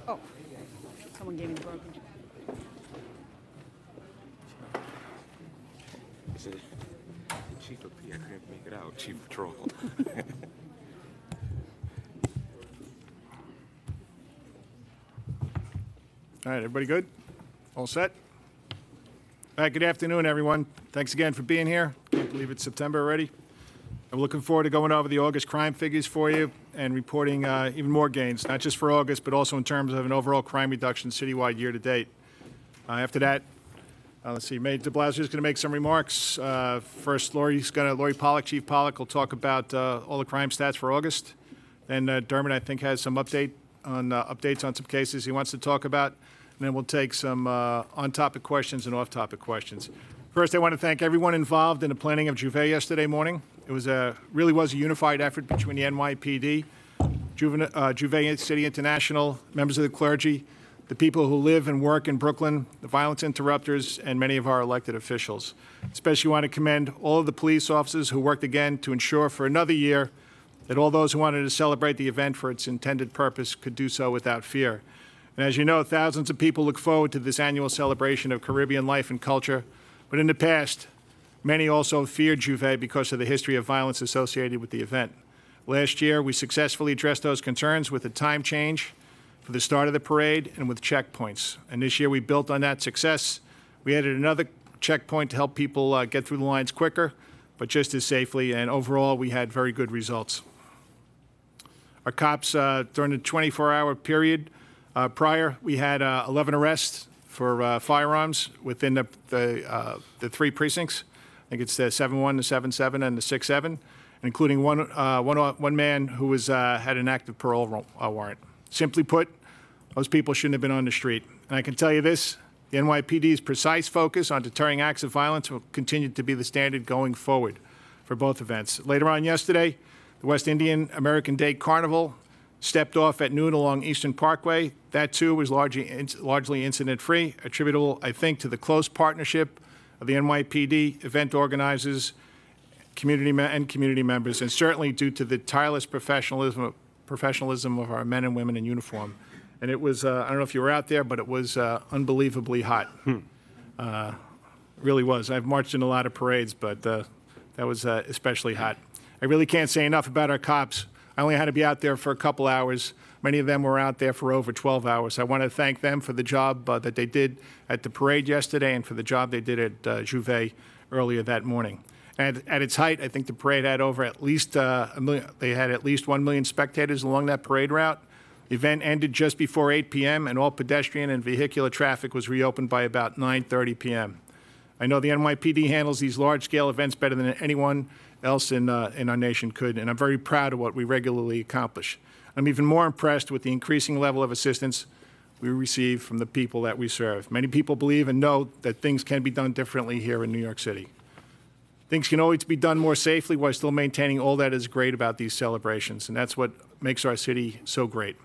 Oh, someone gave me the broken. Is it Chief of P? I couldn't make it out. Chief of Patrol. All right, everybody good? All set? All right, good afternoon, everyone. Thanks again for being here. Can't believe it's September already. I'm looking forward to going over the August crime figures for you and reporting even more gains, not just for August, but also in terms of an overall crime reduction citywide year to date. After that, let's see, Blasio is going to make some remarks. First, Lori Pollock, Chief Pollock, will talk about all the crime stats for August. Then Dermot, I think, has some updates on some cases he wants to talk about. And then we'll take some on-topic questions and off-topic questions. First, I want to thank everyone involved in the planning of Juve yesterday morning. It was really was a unified effort between the NYPD, Juve City International, members of the clergy, the people who live and work in Brooklyn, the violence interrupters, and many of our elected officials. Especially want to commend all of the police officers who worked again to ensure for another year that all those who wanted to celebrate the event for its intended purpose could do so without fear. And as you know, thousands of people look forward to this annual celebration of Caribbean life and culture. But in the past, many also feared Juve because of the history of violence associated with the event. Last year, we successfully addressed those concerns with a time change for the start of the parade and with checkpoints. And this year, we built on that success. We added another checkpoint to help people get through the lines quicker, but just as safely. And overall, we had very good results. Our cops, during the 24-hour period prior, we had 11 arrests for firearms within the three precincts. I think it's the 7-1, the 7-7, and the 6-7, including one man who had an active parole warrant. Simply put, those people shouldn't have been on the street. And I can tell you this, the NYPD's precise focus on deterring acts of violence will continue to be the standard going forward for both events. Later on yesterday, the West Indian American Day Carnival stepped off at noon along Eastern Parkway. That, too, was largely incident-free, attributable, I think, to the close partnership of the NYPD, event organizers, community members, and certainly due to the tireless professionalism of our men and women in uniform. And it was, I don't know if you were out there, but it was unbelievably hot. Really was. I've marched in a lot of parades, but that was especially hot. I really can't say enough about our cops. I only had to be out there for a couple hours. Many of them were out there for over 12 hours. I want to thank them for the job that they did at the parade yesterday and for the job they did at Juve earlier that morning. And at its height, I think the parade had over at least they had at least 1 million spectators along that parade route. The event ended just before 8 p.m. and all pedestrian and vehicular traffic was reopened by about 9:30 p.m. I know the NYPD handles these large-scale events better than anyone else in our nation could, and I'm very proud of what we regularly accomplish. I'm even more impressed with the increasing level of assistance we receive from the people that we serve. Many people believe and know that things can be done differently here in New York City. Things can always be done more safely while still maintaining all that is great about these celebrations, and that's what makes our city so great.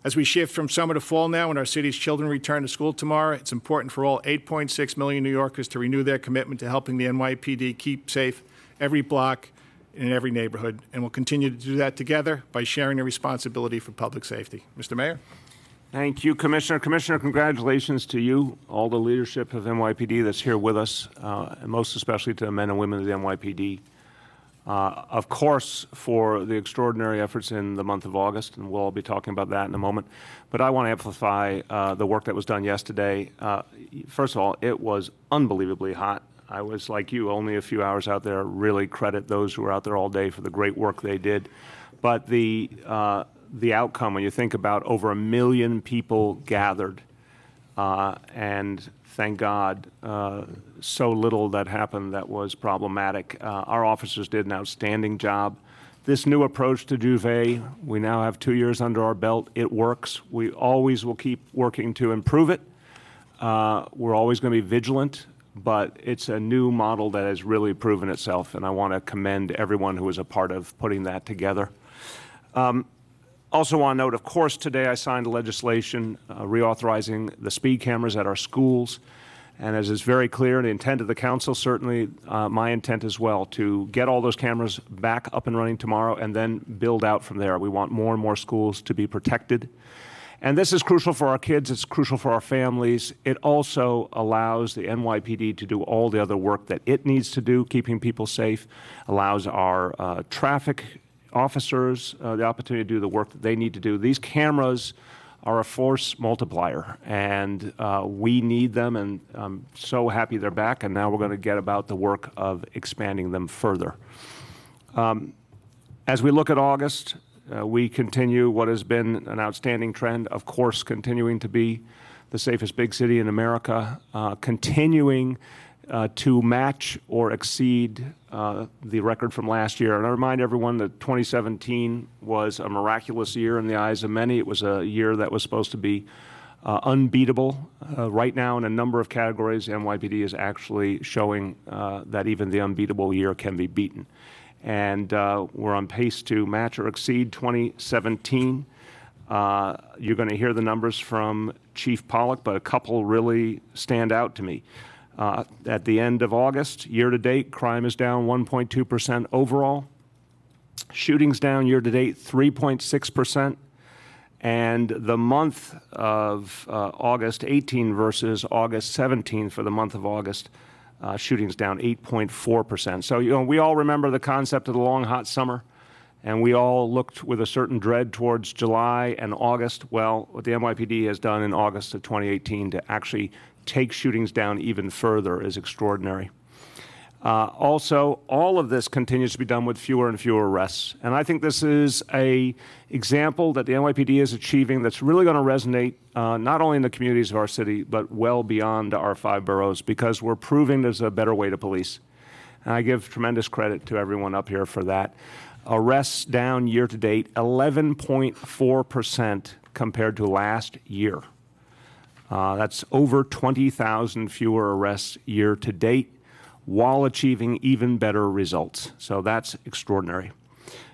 As we shift from summer to fall now and our city's children return to school tomorrow, it's important for all 8.6 million New Yorkers to renew their commitment to helping the NYPD keep safe every block in every neighborhood, and we'll continue to do that together by sharing the responsibility for public safety. Mr. Mayor? Thank you, Commissioner. Commissioner, congratulations to you, all the leadership of NYPD that's here with us, and most especially to the men and women of the NYPD. Of course, for the extraordinary efforts in the month of August, and we'll all be talking about that in a moment. But I want to amplify the work that was done yesterday. First of all, it was unbelievably hot. I was like you, only a few hours out there. Really credit those who were out there all day for the great work they did. But the outcome, when you think about over 1 million people gathered, and thank God, so little that happened that was problematic. Our officers did an outstanding job. This new approach to Juve, we now have 2 years under our belt. It works. We always will keep working to improve it. We're always going to be vigilant, but it's a new model that has really proven itself, and I want to commend everyone who was a part of putting that together. Also want to note, of course, today I signed legislation reauthorizing the speed cameras at our schools. And as is very clear, the intent of the council, certainly my intent as well, to get all those cameras back up and running tomorrow and then build out from there. We want more and more schools to be protected. And this is crucial for our kids. It's crucial for our families. It also allows the NYPD to do all the other work that it needs to do, keeping people safe, allows our traffic officers the opportunity to do the work that they need to do. These cameras are a force multiplier, and we need them, and I'm so happy they're back, and now we're going to get about the work of expanding them further. As we look at August, we continue what has been an outstanding trend, of course, continuing to be the safest big city in America, continuing to match or exceed the record from last year. And I remind everyone that 2017 was a miraculous year in the eyes of many. It was a year that was supposed to be unbeatable. Right now, in a number of categories, NYPD is actually showing that even the unbeatable year can be beaten. And we're on pace to match or exceed 2017. You're going to hear the numbers from Chief Pollock, but a couple really stand out to me. At the end of August, year-to-date, crime is down 1.2% overall. Shootings down year-to-date 3.6%. And the month of August 18 versus August 17 for the month of August, shootings down 8.4%. So, we all remember the concept of the long, hot summer, and we all looked with a certain dread towards July and August. Well, what the NYPD has done in August of 2018 to actually take shootings down even further is extraordinary. Also, all of this continues to be done with fewer and fewer arrests. And I think this is an example that the NYPD is achieving that's really going to resonate not only in the communities of our city, but well beyond our 5 boroughs, because we're proving there's a better way to police. And I give tremendous credit to everyone up here for that. Arrests down year-to-date 11.4% compared to last year. That's over 20,000 fewer arrests year-to-date, while achieving even better results. So that's extraordinary.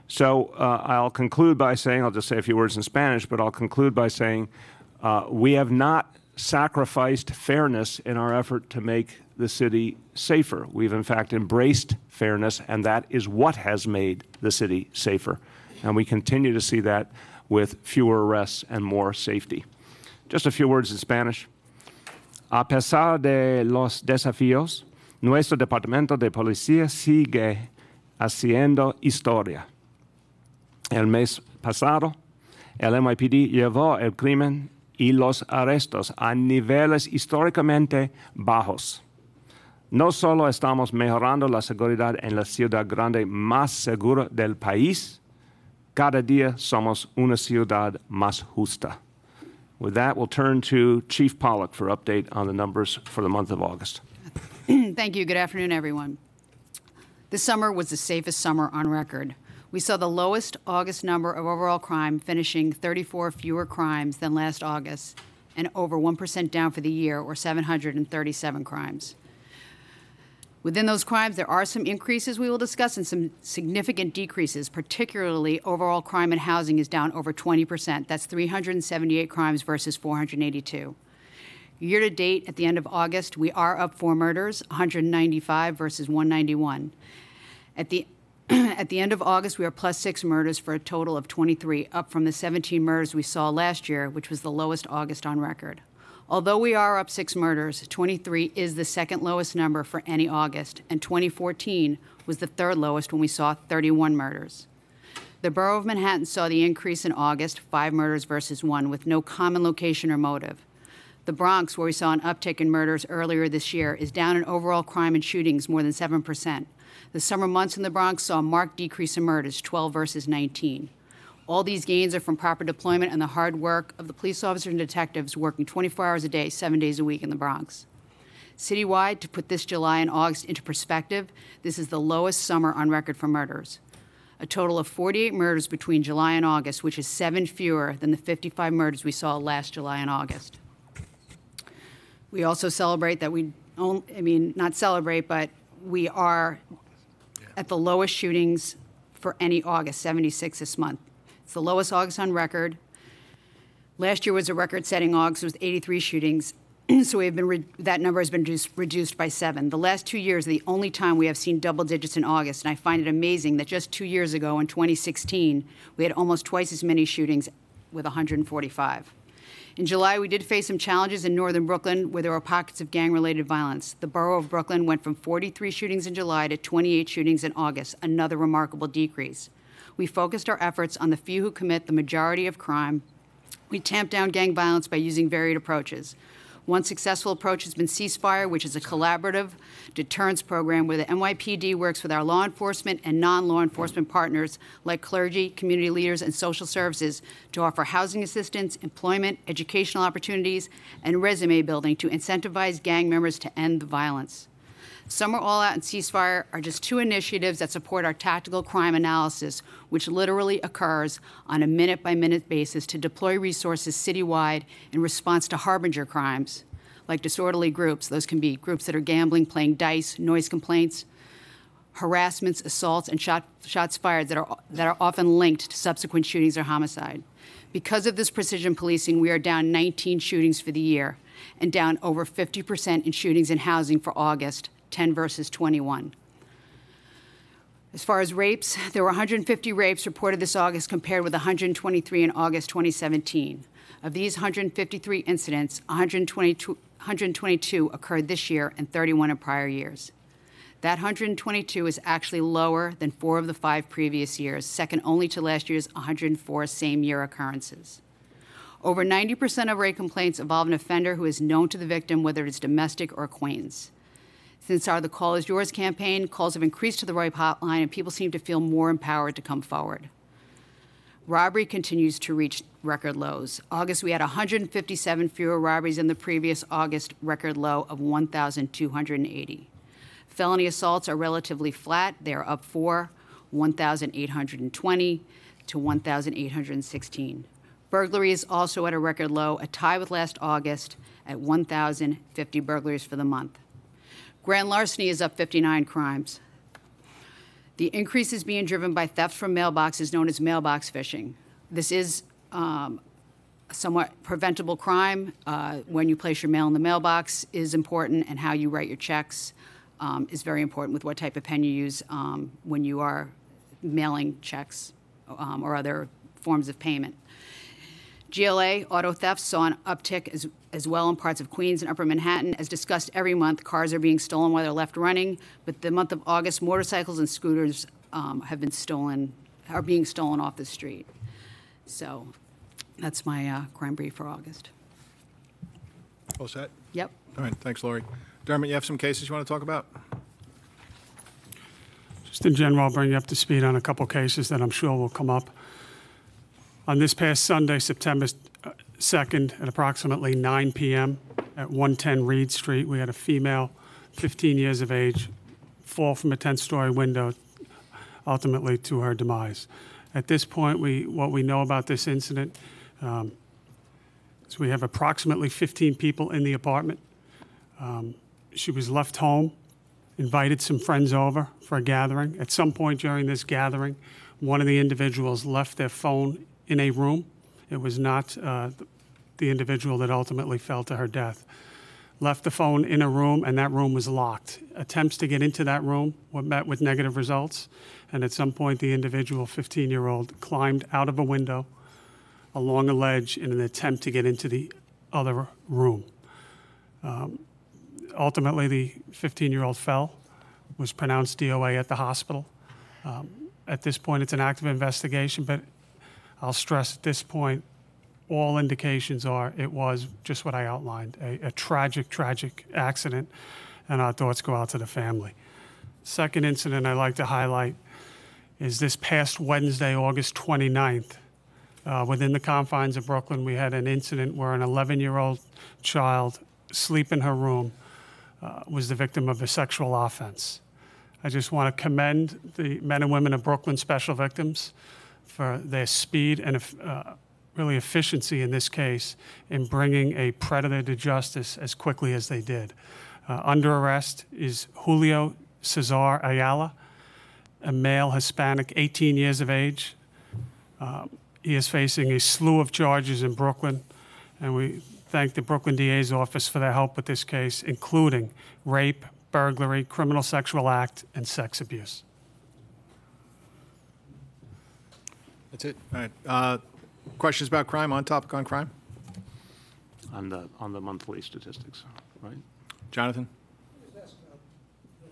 So I'll conclude by saying, I'll just say a few words in Spanish, but I'll conclude by saying we have not sacrificed fairness in our effort to make the city safer. We've in fact embraced fairness, and that is what has made the city safer. And we continue to see that with fewer arrests and more safety. Just a few words in Spanish. A pesar de los desafíos, nuestro Departamento de Policía sigue haciendo historia. El mes pasado, el NYPD llevó el crimen y los arrestos a niveles históricamente bajos. No solo estamos mejorando la seguridad en la ciudad grande más segura del país, cada día somos una ciudad más justa. With that, we'll turn to Chief Pollock for update on the numbers for the month of August. Thank you. Good afternoon, everyone. This summer was the safest summer on record. We saw the lowest August number of overall crime, finishing 34 fewer crimes than last August, and over 1% down for the year, or 737 crimes. Within those crimes, there are some increases we will discuss and some significant decreases, particularly overall crime in housing is down over 20%. That's 378 crimes versus 482. Year-to-date, at the end of August, we are up 4 murders, 195 versus 191. At the end of August, we are plus 6 murders for a total of 23, up from the 17 murders we saw last year, which was the lowest August on record. Although we are up 6 murders, 23 is the second lowest number for any August, and 2014 was the third lowest when we saw 31 murders. The borough of Manhattan saw the increase in August, 5 murders versus 1, with no common location or motive. The Bronx, where we saw an uptick in murders earlier this year, is down in overall crime and shootings more than 7%. The summer months in the Bronx saw a marked decrease in murders, 12 versus 19. All these gains are from proper deployment and the hard work of the police officers and detectives working 24 hours a day, 7 days a week in the Bronx. Citywide, to put this July and August into perspective, this is the lowest summer on record for murders. A total of 48 murders between July and August, which is 7 fewer than the 55 murders we saw last July and August. We also celebrate that not celebrate, but we are at the lowest shootings for any August, 76 this month. It's the lowest August on record. Last year was a record-setting August with 83 shootings, so that number has been reduced by 7. The last 2 years are the only time we have seen double digits in August, and I find it amazing that just 2 years ago, in 2016, we had almost twice as many shootings with 145. In July, we did face some challenges in northern Brooklyn where there were pockets of gang-related violence. The borough of Brooklyn went from 43 shootings in July to 28 shootings in August, another remarkable decrease. We focused our efforts on the few who commit the majority of crime. We tamped down gang violence by using varied approaches. One successful approach has been Ceasefire, which is a collaborative deterrence program where the NYPD works with our law enforcement and non-law enforcement partners like clergy, community leaders, and social services to offer housing assistance, employment, educational opportunities, and resume building to incentivize gang members to end the violence. Summer All Out and Ceasefire are just two initiatives that support our tactical crime analysis, which literally occurs on a minute-by-minute basis to deploy resources citywide in response to harbinger crimes, like disorderly groups. Those can be groups that are gambling, playing dice, noise complaints, harassments, assaults, and shots fired that are often linked to subsequent shootings or homicide. Because of this precision policing, we are down 19 shootings for the year and down over 50% in shootings in housing for August, 10 versus 21. As far as rapes, there were 150 rapes reported this August compared with 123 in August 2017. Of these 153 incidents, 122 occurred this year and 31 in prior years. That 122 is actually lower than 4 of the 5 previous years, second only to last year's 104 same-year occurrences. Over 90% of rape complaints involve an offender who is known to the victim, whether it's domestic or acquaintance. Since our The Call Is Yours campaign, calls have increased to the rape hotline and people seem to feel more empowered to come forward. Robbery continues to reach record lows. August, we had 157 fewer robberies than the previous August record low of 1,280. Felony assaults are relatively flat. They are up 1,820 to 1,816. Burglary is also at a record low, a tie with last August at 1,050 burglaries for the month. Grand larceny is up 59 crimes. The increase is being driven by theft from mailboxes known as mailbox phishing. This is a somewhat preventable crime. When you place your mail in the mailbox is important, and how you write your checks is very important with what type of pen you use when you are mailing checks or other forms of payment. GLA auto theft saw an uptick as well in parts of Queens and Upper Manhattan. As discussed every month, cars are being stolen while they're left running, but the month of August, motorcycles and scooters are being stolen off the street. So that's my crime brief for August. All set? Yep. All right, thanks, Lori. Dermot, you have some cases you want to talk about? Just in general, I'll bring you up to speed on a couple cases that I'm sure will come up. On this past Sunday, September 2nd, at approximately 9 p.m. at 110 Reed Street, we had a female, 15 years of age, fall from a 10-story window, ultimately to her demise. At this point, what we know about this incident is we have approximately 15 people in the apartment. She was left home, invited some friends over for a gathering. At some point during this gathering, one of the individuals left their phone in a room. It was not the individual that ultimately fell to her death. Left the phone in a room, and that room was locked. Attempts to get into that room were met with negative results, and at some point the individual, 15-year-old, climbed out of a window along a ledge in an attempt to get into the other room. Ultimately, the 15-year-old fell, was pronounced DOA at the hospital. At this point, it's an active investigation, but I'll stress at this point, all indications are it was just what I outlined, a tragic, tragic accident, and our thoughts go out to the family. Second incident I'd like to highlight is this past Wednesday, August 29th. Within the confines of Brooklyn, we had an incident where an 11-year-old child, asleep in her room, was the victim of a sexual offense. I just want to commend the men and women of Brooklyn Special Victims for their speed and really efficiency in this case in bringing a predator to justice as quickly as they did. Under arrest is Julio Cesar Ayala, a male Hispanic, 18 years of age. He is facing a slew of charges in Brooklyn, and we thank the Brooklyn DA's office for their help with this case, including rape, burglary, criminal sexual act, and sex abuse. That's it. All right. Questions about crime, on topic on crime? on the monthly statistics, right? Jonathan? I was asked about the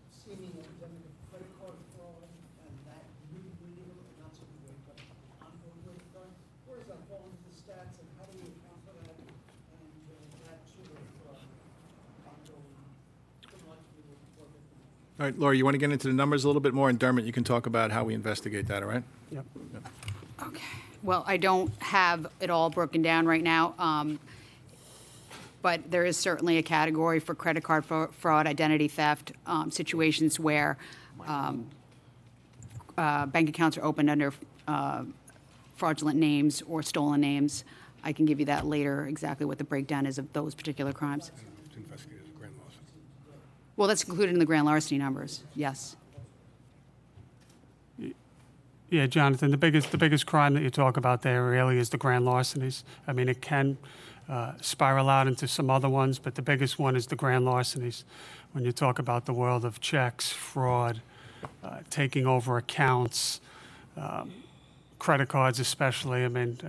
seeming epidemic of credit card fraud and that new wave, not so new wave, but ongoing wave of crime. Where does that fall into the stats and how do we account for that and that sort of ongoing criminal activity before victims? All right, Laura, you want to get into the numbers a little bit more? And Dermot, you can talk about how we investigate that, all right? Yep. Okay. Well, I don't have it all broken down right now, but there is certainly a category for credit card fraud, identity theft, situations where bank accounts are opened under fraudulent names or stolen names. I can give you that later, exactly what the breakdown is of those particular crimes. Well, that's included in the grand larceny numbers, yes. Yeah, Jonathan, the biggest crime that you talk about there really is the grand larcenies. I mean, it can spiral out into some other ones, but the biggest one is the grand larcenies. When you talk about the world of checks, fraud, taking over accounts, credit cards especially, I mean,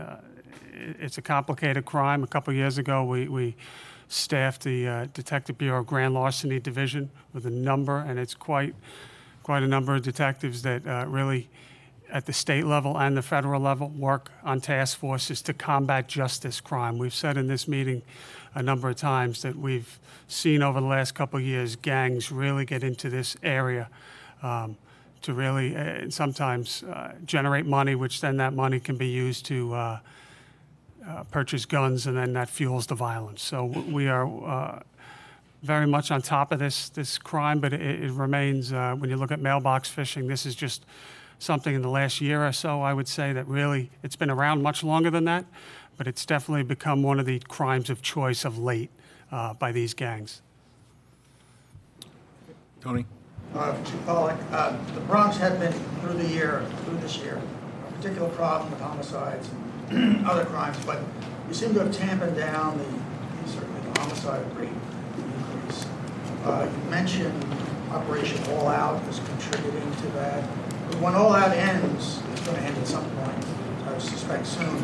it's a complicated crime. A couple years ago, we staffed the Detective Bureau Grand Larceny Division with a number, and it's quite a number of detectives that really, at the state level and the federal level, work on task forces to combat just this crime. We've said in this meeting a number of times that we've seen over the last couple of years gangs really get into this area to really sometimes generate money, which then that money can be used to purchase guns, and then that fuels the violence. So we are very much on top of this crime, but it remains, when you look at mailbox phishing, this is just something in the last year or so, I would say, that really, it's been around much longer than that, but it's definitely become one of the crimes of choice of late by these gangs. Tony? Chief Pollack, the Bronx had been through this year, a particular problem with homicides and other crimes, but you seem to have tampered down certainly the homicide rate increase. You mentioned Operation All Out was contributing to that. But when All Out ends, it's going to end at some point, I suspect soon.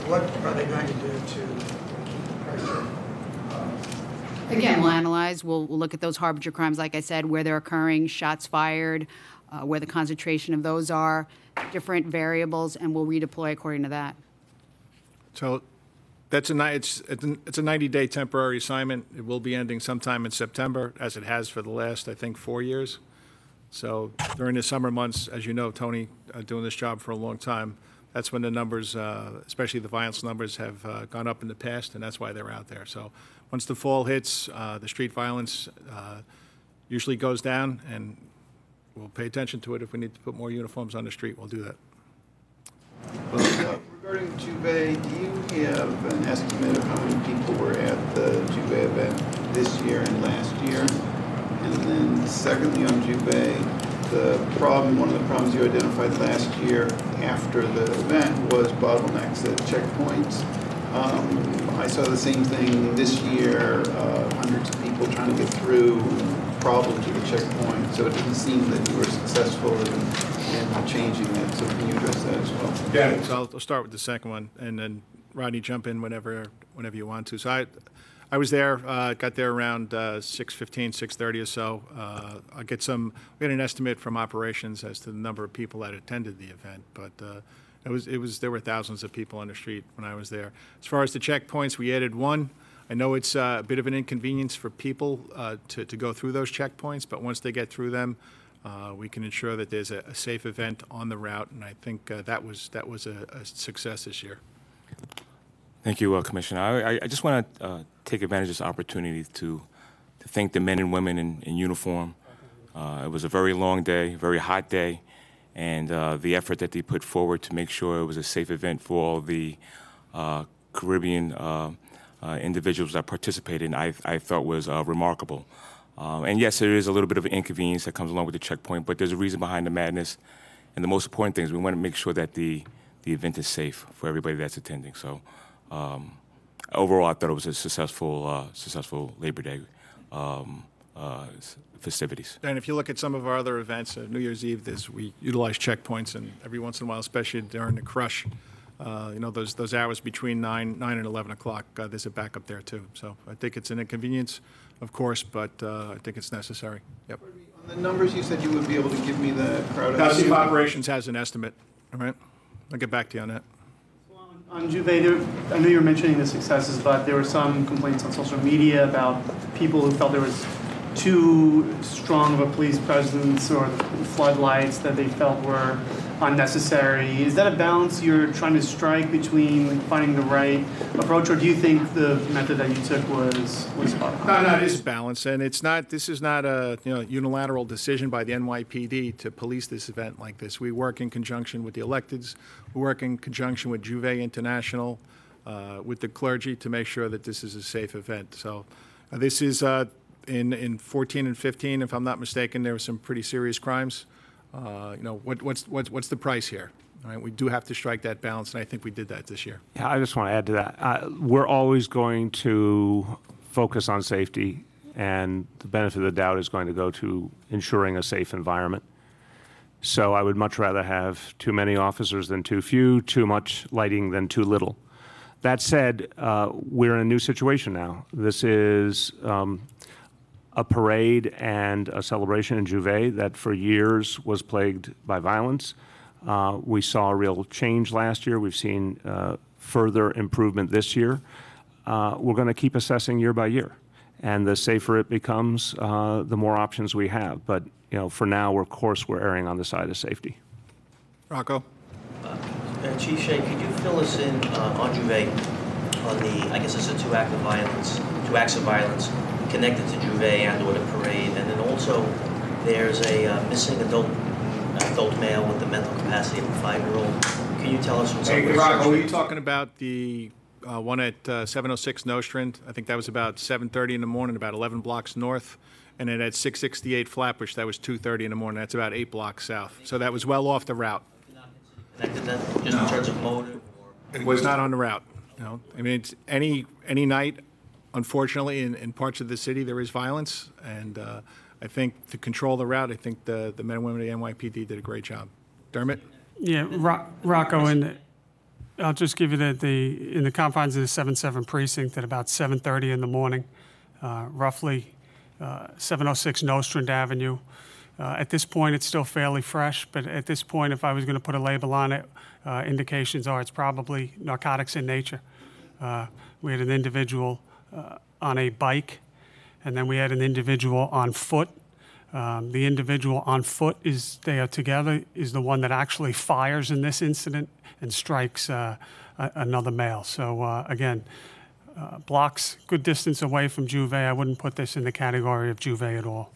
What are they going to do to keep the pressure? Again, we'll analyze, we'll look at those harbinger crimes, like I said, where they're occurring, shots fired, where the concentration of those are, different variables, and we'll redeploy according to that. So it's a 90-day temporary assignment. It will be ending sometime in September, as it has for the last, I think, 4 years. So during the summer months, as you know, Tony, doing this job for a long time, that's when the numbers, especially the violence numbers, have gone up in the past, and that's why they're out there. So once the fall hits, the street violence usually goes down, and we'll pay attention to it. If we need to put more uniforms on the street, we'll do that. Regarding Juve, do you have an estimate of how many people were at the Juve event this year and last year? And then secondly on Juve, one of the problems you identified last year after the event was bottlenecks at checkpoints. I saw the same thing this year, hundreds of people trying to get through, problems with the checkpoint. So it doesn't seem that you were successful in changing that. So can you address that as well? Yeah. So I'll start with the second one, and then Rodney, jump in whenever you want to. So I was there, got there around 6:15, 6:30 or so. We had an estimate from operations as to the number of people that attended the event, but there were thousands of people on the street when I was there. As far as the checkpoints, we added one. I know it's a bit of an inconvenience for people to go through those checkpoints, but once they get through them, we can ensure that there's a safe event on the route, and I think that was a success this year. Thank you, Commissioner. I just want to take advantage of this opportunity to thank the men and women in uniform. It was a very long day, very hot day, and the effort that they put forward to make sure it was a safe event for all the Caribbean individuals that participated, I thought was remarkable. And yes, there is a little bit of an inconvenience that comes along with the checkpoint, but there's a reason behind the madness. And the most important thing is we want to make sure that the event is safe for everybody that's attending. So overall, I thought it was a successful Labor Day festivities. And if you look at some of our other events, New Year's Eve, we utilize checkpoints, and every once in a while, especially during the crush, those hours between 9 and 11 o'clock. There's a backup there too. So I think it's an inconvenience, of course, but I think it's necessary. Yep. On the numbers, you said you would be able to give me the crowd. Now, see if operations has an estimate. All right, I'll get back to you on that. On Juve, I know you were mentioning the successes, but there were some complaints on social media about people who felt there was too strong of a police presence or floodlights that they felt were unnecessary. Is that a balance you're trying to strike between finding the right approach, or do you think the method that you took was spot on? No, it is a balance, and it's not. This is not a unilateral decision by the NYPD to police this event like this. We work in conjunction with the electeds. We work in conjunction with Juve International, with the clergy to make sure that this is a safe event. So, this is in 14 and 15, if I'm not mistaken, there were some pretty serious crimes. What's the price here? All right, we do have to strike that balance, and I think we did that this year. Yeah, I just want to add to that. We're always going to focus on safety, and the benefit of the doubt is going to go to ensuring a safe environment. So I would much rather have too many officers than too few, too much lighting than too little. That said, we're in a new situation now. This is a parade and a celebration in Juve that for years was plagued by violence. We saw a real change last year. We've seen further improvement this year. We're going to keep assessing year by year. And the safer it becomes, the more options we have. But for now, of course, we're erring on the side of safety. Rocco? Chief Shea, could you fill us in on Juve on the, I guess it's two acts of violence connected to Juve and or the parade, and then also there's a missing adult male with the mental capacity of a 5-year-old. Can you tell us what's up? Hey, Rocco, are you talking about the one at 706 Nostrand? I think that was about 7:30 in the morning, about 11 blocks north. And then at 668 Flatbush, that was 2:30 in the morning. That's about 8 blocks south. So that was well off the route. Connected then, just in terms of motive? It was not on the route. I mean, it's any night, unfortunately, in parts of the city, there is violence. And I think to control the route, I think the men and women of the NYPD did a great job. Dermot? Yeah, Rocco, and I'll just give you in the confines of the 7-7 precinct at about 7:30 in the morning, roughly 706 Nostrand Avenue. At this point, it's still fairly fresh, but at this point, if I was going to put a label on it, indications are it's probably narcotics in nature. We had an individual on a bike, and then we had an individual on foot. The individual on foot they are together, is the one that actually fires in this incident and strikes another male. So again, blocks, good distance away from Juve. I wouldn't put this in the category of Juve at all.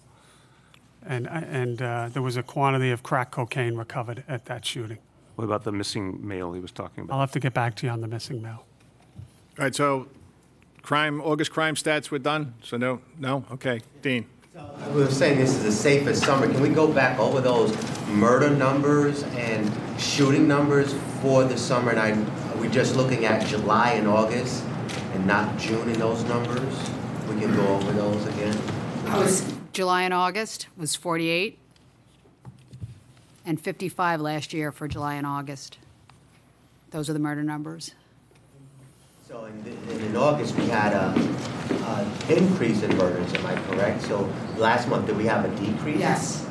And there was a quantity of crack cocaine recovered at that shooting. What about the missing male he was talking about? I'll have to get back to you on the missing male. All right, so August crime stats were done? So no? Okay. Dean? We were saying this is the safest summer. Can we go back over those murder numbers and shooting numbers for the summer? And are we just looking at July and August and not June in those numbers? We can go over those again. July and August was 48 and 55 last year for July and August. Those are the murder numbers. So in August, we had an increase in murders, am I correct? So last month, did we have a decrease? Yes.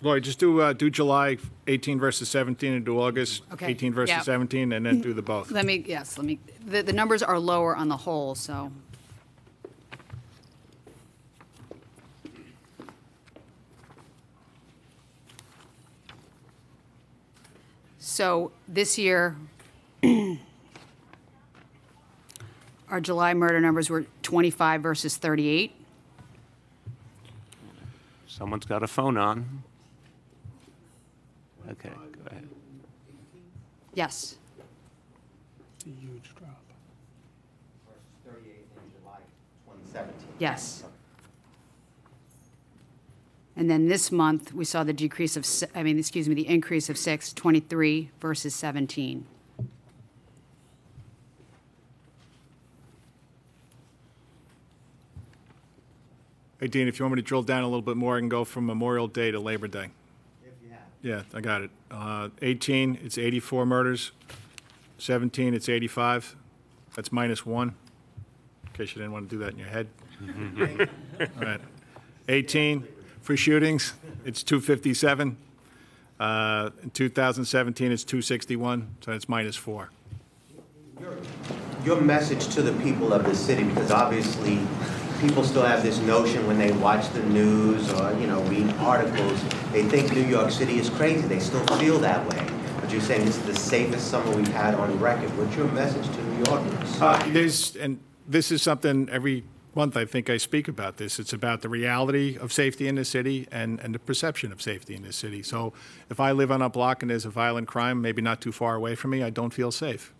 Lloyd, just do July 18 versus 17 and do August 18 versus 17 and then do the both. The numbers are lower on the whole, so. So this year, our July murder numbers were 25 versus 38. Someone's got a phone on. Okay, go ahead. Yes. It's a huge drop. Versus 38 in July 2017. Yes. And then this month, we saw the increase of 6, 23 versus 17. Hey, Dean, if you want me to drill down a little bit more, I can go from Memorial Day to Labor Day. If you have. Yeah, I got it. 18, it's 84 murders. 17, it's 85. That's -1, in case you didn't want to do that in your head. All right. 18, for shootings, it's 257. In 2017, it's 261, so it's -4. Your message to the people of the city, because obviously people still have this notion when they watch the news or, read articles, they think New York City is crazy. They still feel that way. But you're saying this is the safest summer we've had on record. What's your message to New Yorkers? And this is something every month I think I speak about this. It's about the reality of safety in the city and the perception of safety in the city. So if I live on a block and there's a violent crime, maybe not too far away from me, I don't feel safe.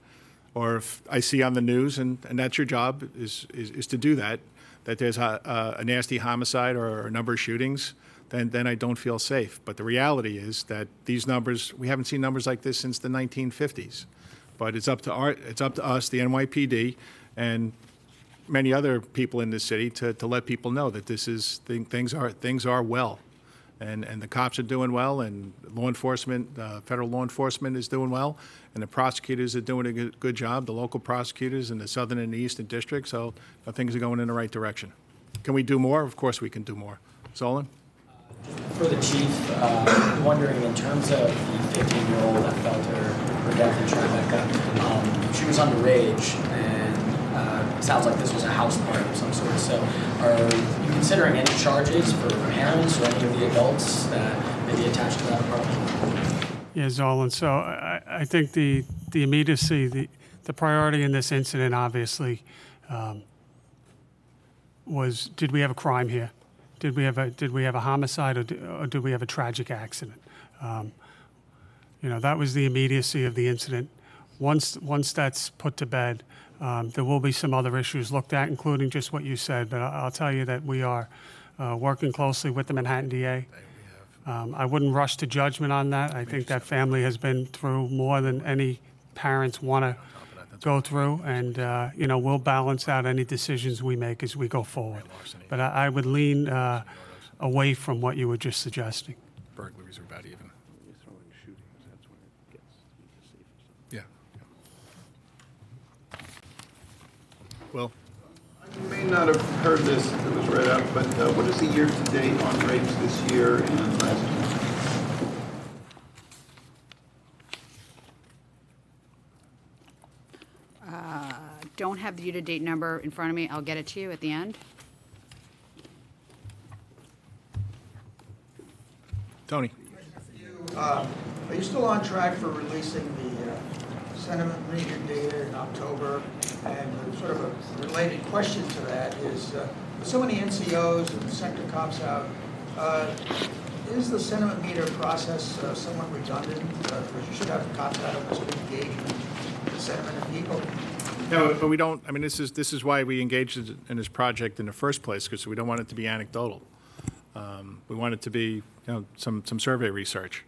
Or if I see on the news, and that's your job, is to do that there's a nasty homicide or a number of shootings, then I don't feel safe. But the reality is that these numbers, we haven't seen numbers like this since the 1950s. But it's up to us, the NYPD, and many other people in this city to let people know that things are well, and the cops are doing well, and law enforcement, federal law enforcement is doing well, and the prosecutors are doing a good job, the local prosecutors in the southern and the eastern district, so things are going in the right direction. Can we do more? Of course we can do more. Solon? For the chief, wondering in terms of the 15-year-old that felt her death in Tribeca, she was underage, and it sounds like this was a house party of some sort. So are you considering any charges for parents or any of the adults that may be attached to that apartment? Yeah, Zolan. So I think the immediacy, the priority in this incident, obviously, was, did we have a crime here? Did we have a homicide, or did we have a tragic accident? That was the immediacy of the incident. Once that's put to bed, there will be some other issues looked at, including just what you said. But I'll tell you that we are working closely with the Manhattan DA. I wouldn't rush to judgment on that. I think that family has been through more than any parents want to go through, and we'll balance out any decisions we make as we go forward. But I would lean away from what you were just suggesting. Burglaries are about even. Yeah. Well, You may not have heard this, it was read out, but what is the year-to-date on rapes this year and last year? Don't have the year-to-date number in front of me. I'll get it to you at the end. Tony? Are you still on track for releasing the sentiment meter data in October? And sort of a related question to that is, with so many NCOs and sector cops out, is the sentiment meter process somewhat redundant? Because you should have cops out of this big engagement, the sentiment of people. No, but we don't. I mean, this is why we engaged in this project in the first place, because we don't want it to be anecdotal. We want it to be, some survey research.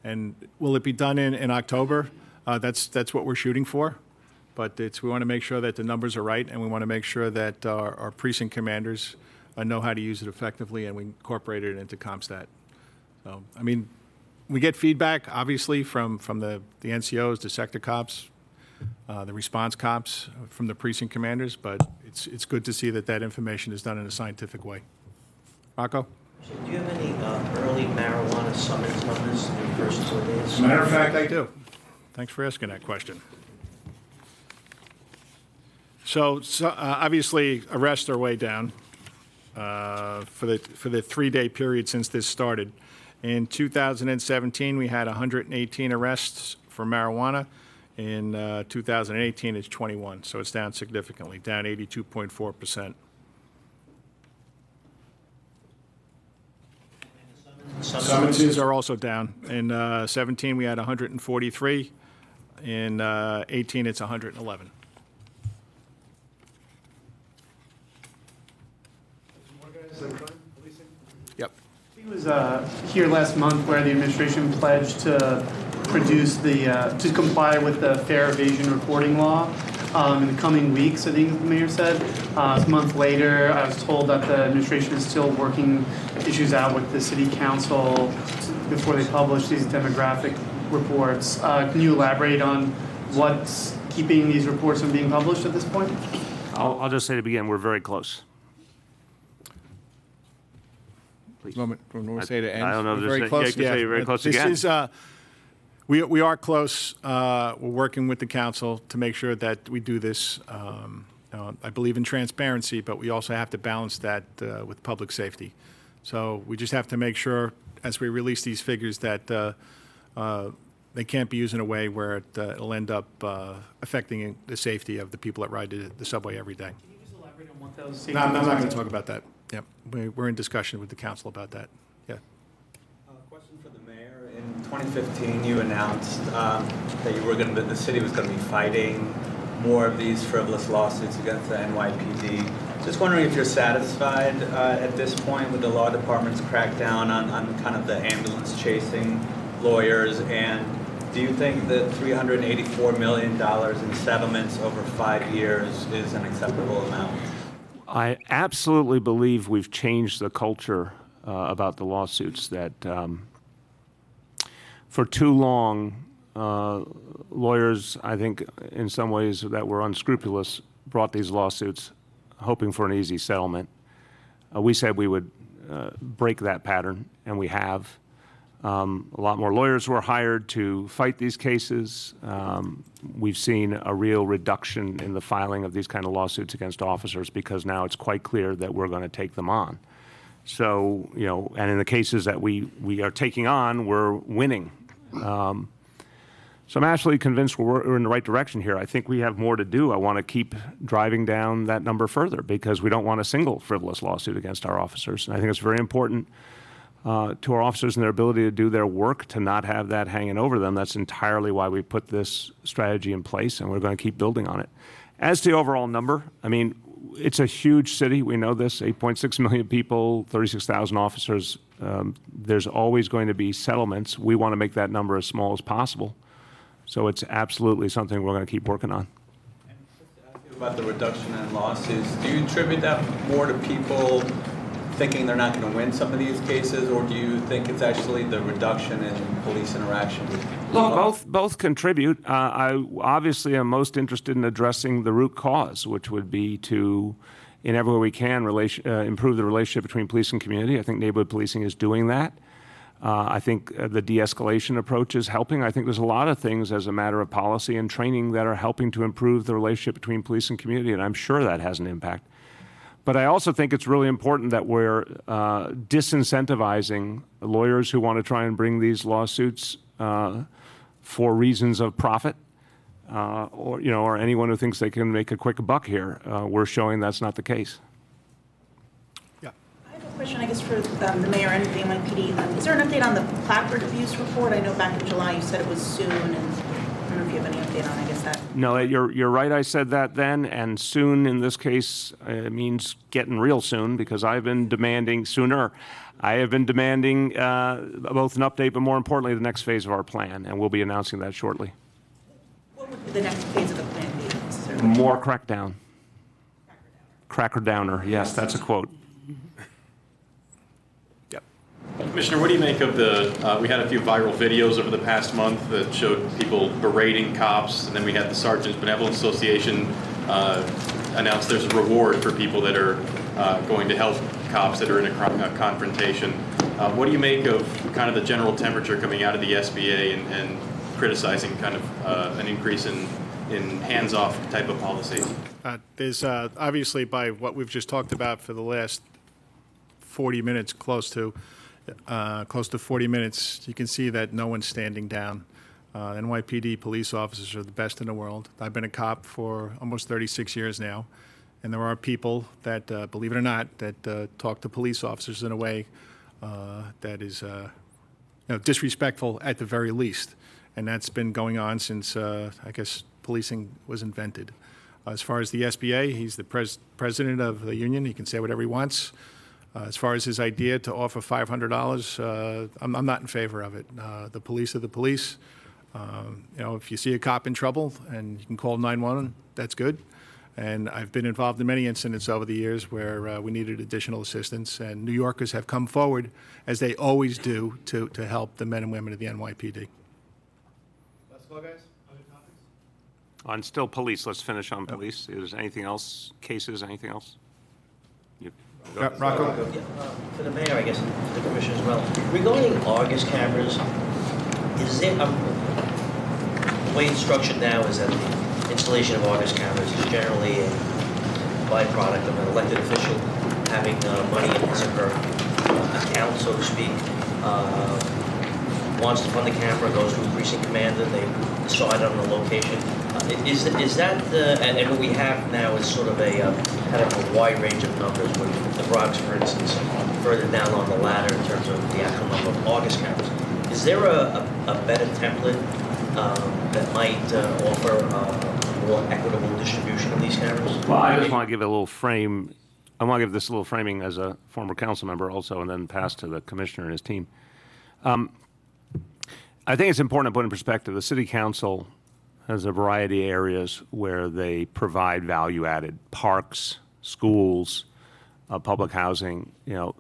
And will it be done in October? That's what we're shooting for. But we want to make sure that the numbers are right, and we want to make sure that our precinct commanders know how to use it effectively, and we incorporate it into CompStat. So, I mean, we get feedback, obviously, from the NCOs, the sector cops, the response cops, from the precinct commanders, but it's good to see that information is done in a scientific way. Rocco? Do you have any early marijuana summons numbers in the first 4 days? As a matter of fact, I do. Thanks for asking that question. So obviously, arrests are way down for the 3-day period since this started. In 2017, we had 118 arrests for marijuana. In 2018, it's 21, so it's down significantly, down 82.4%. Summonses are also down. In 17, we had 143. In 18, it's 111. Yep. He was here last month where the administration pledged to produce to comply with the fair evasion reporting law in the coming weeks, I think the mayor said. A month later, I was told that the administration is still working issues out with the city council before they publish these demographic reports. Can you elaborate on what's keeping these reports from being published at this point? I'll just say to begin, we're very close. Please. Moment, when we say to end. I don't know. We're very You close. have to say very close This again. is, we are close. We're working with the council to make sure that we do this. I believe in transparency, but we also have to balance that with public safety. So we just have to make sure, as we release these figures, that they can't be used in a way where it'll end up affecting the safety of the people that ride the subway every day. Can you just elaborate on what those safety No, I'm not concerns going to are? talk about that. Yep, we're in discussion with the council about that. Yeah. Question for the mayor. In 2015, you announced that you were going to, the city was going to be fighting more of these frivolous lawsuits against the NYPD. Just wondering if you're satisfied at this point with the law department's crackdown on kind of the ambulance chasing lawyers, and do you think that $384 million in settlements over 5 years is an acceptable amount? I absolutely believe we've changed the culture about the lawsuits, that for too long, lawyers, I think in some ways that were unscrupulous, brought these lawsuits hoping for an easy settlement. We said we would break that pattern, and we have. A lot more lawyers were hired to fight these cases. We've seen a real reduction in the filing of these kind of lawsuits against officers because now it's quite clear that we're going to take them on. So, you know, and in the cases that we are taking on, we're winning. So I'm absolutely convinced we're in the right direction here. I think we have more to do. I want to keep driving down that number further because we don't want a single frivolous lawsuit against our officers. And I think it's very important to our officers and their ability to do their work, to not have that hanging over them. That's entirely why we put this strategy in place, and we're going to keep building on it. As to the overall number, I mean, it's a huge city. We know this, 8.6 million people, 36,000 officers. There's always going to be settlements. We want to make that number as small as possible. So it's absolutely something we're going to keep working on. And just to ask you about the reduction in lawsuits, do you attribute that more to people thinking they're not going to win some of these cases, or do you think it's actually the reduction in police interaction? Look, both contribute. I obviously am most interested in addressing the root cause, which would be to, in every way we can, improve the relationship between police and community. I think neighborhood policing is doing that. I think the de-escalation approach is helping. I think there's a lot of things as a matter of policy and training that are helping to improve the relationship between police and community, and I'm sure that has an impact. But I also think it's really important that we're disincentivizing lawyers who want to try and bring these lawsuits for reasons of profit, or anyone who thinks they can make a quick buck here. We're showing that's not the case. Yeah. I have a question, I guess, for the mayor and the NYPD. Is there an update on the placard abuse report? I know back in July you said it was soon, and I don't know if you have any update on, I guess, that. No, you're right. I said that then, and soon in this case means getting real soon, because I've been demanding sooner. I have been demanding both an update, but more importantly, the next phase of our plan, and we'll be announcing that shortly. What would the next phase of the plan be necessarily? More crackdown. Cracker downer. Yes, that's a quote. Commissioner, what do you make of the, we had a few viral videos over the past month that showed people berating cops, and then we had the Sergeants Benevolent Association announce there's a reward for people that are going to help cops that are in a confrontation. What do you make of kind of the general temperature coming out of the SBA and criticizing kind of an increase in hands-off type of policies? There's obviously, by what we've just talked about for the last 40 minutes, close to 40 minutes, you can see that no one's standing down. NYPD police officers are the best in the world. I've been a cop for almost 36 years now, and there are people that, believe it or not, that talk to police officers in a way that is disrespectful at the very least. And that's been going on since, I guess, policing was invented. As far as the SBA, he's the president of the union. He can say whatever he wants. As far as his idea to offer $500, I'm not in favor of it. The police are the police. If you see a cop in trouble and you can call 911, that's good. And I've been involved in many incidents over the years where we needed additional assistance, and New Yorkers have come forward, as they always do, to help the men and women of the NYPD. Let's go, guys. On still police, let's finish on police. Is anything else, cases, anything else? Rocco? For the mayor, I guess, and for the commission as well. Regarding Argus cameras, is there, the way it's structured now is that the installation of Argus cameras is generally a byproduct of an elected official having money in his or her account, so to speak. Wants to fund the camera, goes to a precinct commander, they decide on the location. Is that and what we have now is sort of a kind of a wide range of numbers. With the Bronx, for instance, further down on the ladder in terms of the actual number of Argus cameras. Is there a better template that might offer a more equitable distribution of these cameras? Well, I just want to give a little frame. I want to give this a little framing as a former council member also, and then pass to the commissioner and his team. I think it's important to put in perspective, the city council has a variety of areas where they provide value-added parks, schools, public housing. You know,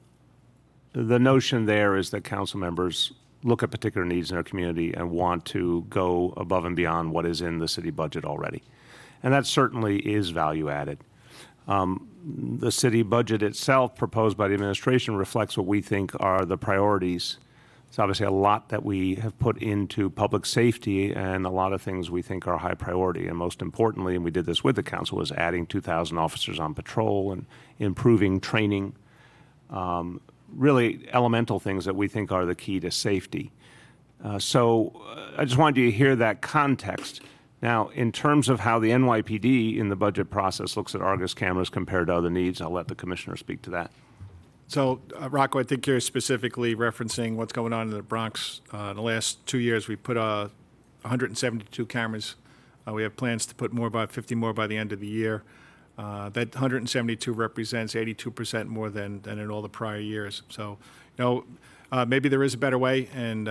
the notion there is that council members look at particular needs in their community and want to go above and beyond what is in the city budget already. And that certainly is value-added. The city budget itself, proposed by the administration, reflects what we think are the priorities. It's obviously a lot that we have put into public safety, and a lot of things we think are high priority. And most importantly, and we did this with the council, was adding 2,000 officers on patrol and improving training. Really elemental things that we think are the key to safety. So I just wanted you to hear that context. Now, in terms of how the NYPD in the budget process looks at Argus cameras compared to other needs, I'll let the commissioner speak to that. So, Rocco, I think you're specifically referencing what's going on in the Bronx. In the last 2 years, we put 172 cameras. We have plans to put more, about 50 more by the end of the year. That 172 represents 82% more than in all the prior years. So, you know, maybe there is a better way, and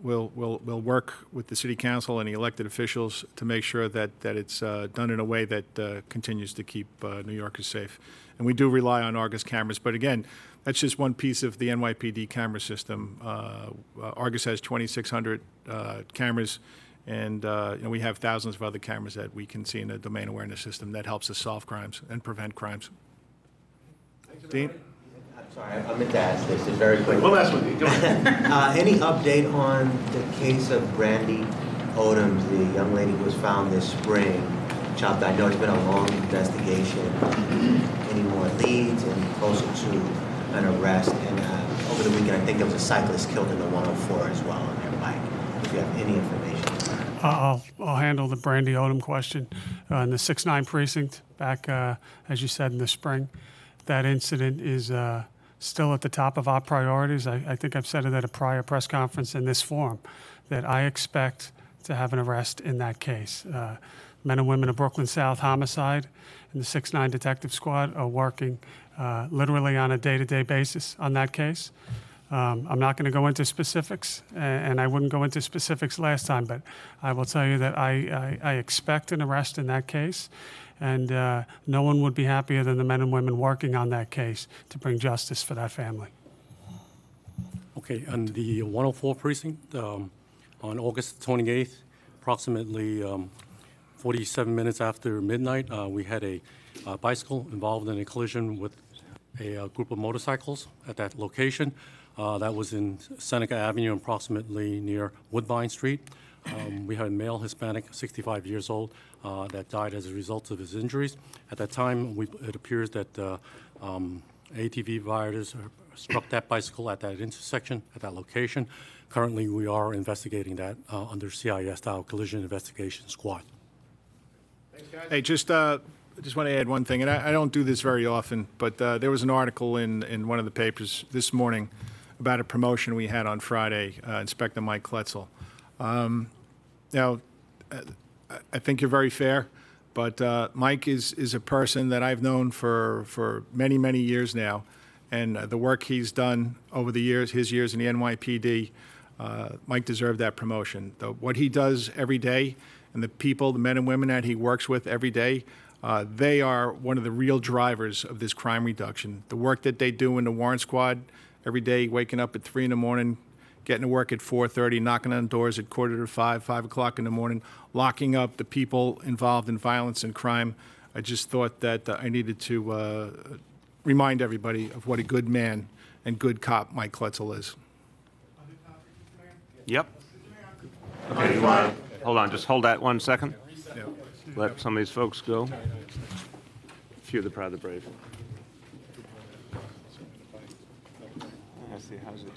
we'll work with the city council and the elected officials to make sure that it's done in a way that continues to keep New Yorkers safe. And we do rely on Argus cameras, but again, that's just one piece of the NYPD camera system. Argus has 2,600 cameras, and you know, we have thousands of other cameras that we can see in the domain awareness system that helps us solve crimes and prevent crimes. Dean? I'm sorry, I meant to ask this just very quickly. Well, that's what you go ahead. Any update on the case of Brandy Odoms, the young lady who was found this spring? Chopped. I know it's been a long investigation. Any more leads? Any closer to an arrest? And over the weekend, I think there was a cyclist killed in the 104 as well on their bike. If you have any information. I'll handle the Brandy Odom question. In the 6-9 precinct, back, as you said, in the spring, that incident is still at the top of our priorities. I think I've said it at a prior press conference in this forum, that I expect to have an arrest in that case. Men and women of Brooklyn South Homicide and the 6-9 Detective Squad are working literally on a day-to-day basis on that case. I'm not going to go into specifics, and I wouldn't go into specifics last time, but I will tell you that I expect an arrest in that case, and no one would be happier than the men and women working on that case to bring justice for that family. Okay, on the 104 precinct, on August 28th, approximately 47 minutes after midnight, we had a bicycle involved in a collision with a group of motorcycles at that location. That was in Seneca Avenue, approximately near Woodbine Street. We had a male Hispanic, 65 years old, that died as a result of his injuries. At that time, it appears that ATV riders struck that bicycle at that intersection, at that location. Currently, we are investigating that under CIS-style collision investigation squad. Hey, just want to add one thing, and I don't do this very often, but there was an article in one of the papers this morning about a promotion we had on Friday, Inspector Mike Kletzel. Now, I think you're very fair, but Mike is a person that I've known for many, many years now, and the work he's done over the years, his years in the NYPD, Mike deserved that promotion. What he does every day, and the people, the men and women that he works with every day, They are one of the real drivers of this crime reduction. The work that they do in the Warrant Squad every day, waking up at 3 in the morning, getting to work at 4:30, knocking on doors at 4:45, 5 o'clock in the morning, locking up the people involved in violence and crime. I just thought that I needed to remind everybody of what a good man and good cop Mike Klutzel is. Yep. Okay, you want to, hold on, just hold that 1 second. Yeah. Let some of these folks go. Few of the proud, the brave. I see, how's it?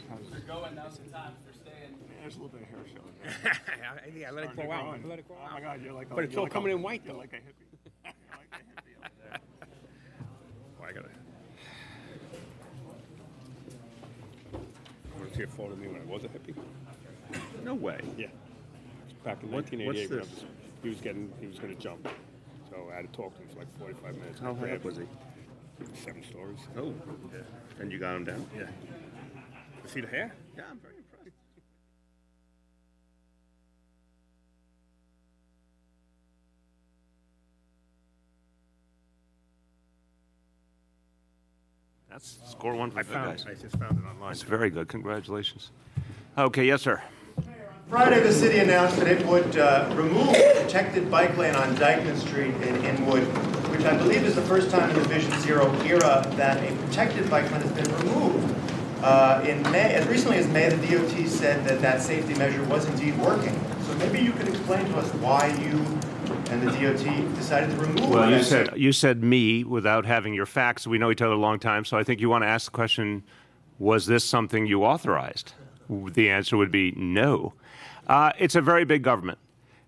Going, now's the time for staying. There's a little bit of hair showing. Yeah, let it grow out. Let it grow out. Oh my God, you're like, But it's all coming in white, though. like a hippie. You're like a hippie out there. Oh, I gotta. Want to see a photo of me when I was a hippie? No way. Yeah. Back in What's 1988, when this? he was going to jump. So I had to talk to him for like 45 minutes. How high up was he? 7 stories. Oh, yeah. And you got him down? Yeah. See the hair? Yeah, I'm very impressed. That's score one for I good, found guys. it. I just found it online. That's very good. Congratulations. Okay, yes, sir. Friday, the city announced that it would remove a protected bike lane on Dyckman Street in Inwood, which I believe is the first time in the Vision Zero era that a protected bike lane has been removed. In May, as recently as May, the DOT said that that safety measure was indeed working. So maybe you could explain to us why you and the DOT decided to remove Well, that. you said me without having your facts. We know each other a long time, so I think you want to ask the question, was this something you authorized? The answer would be no. It's a very big government,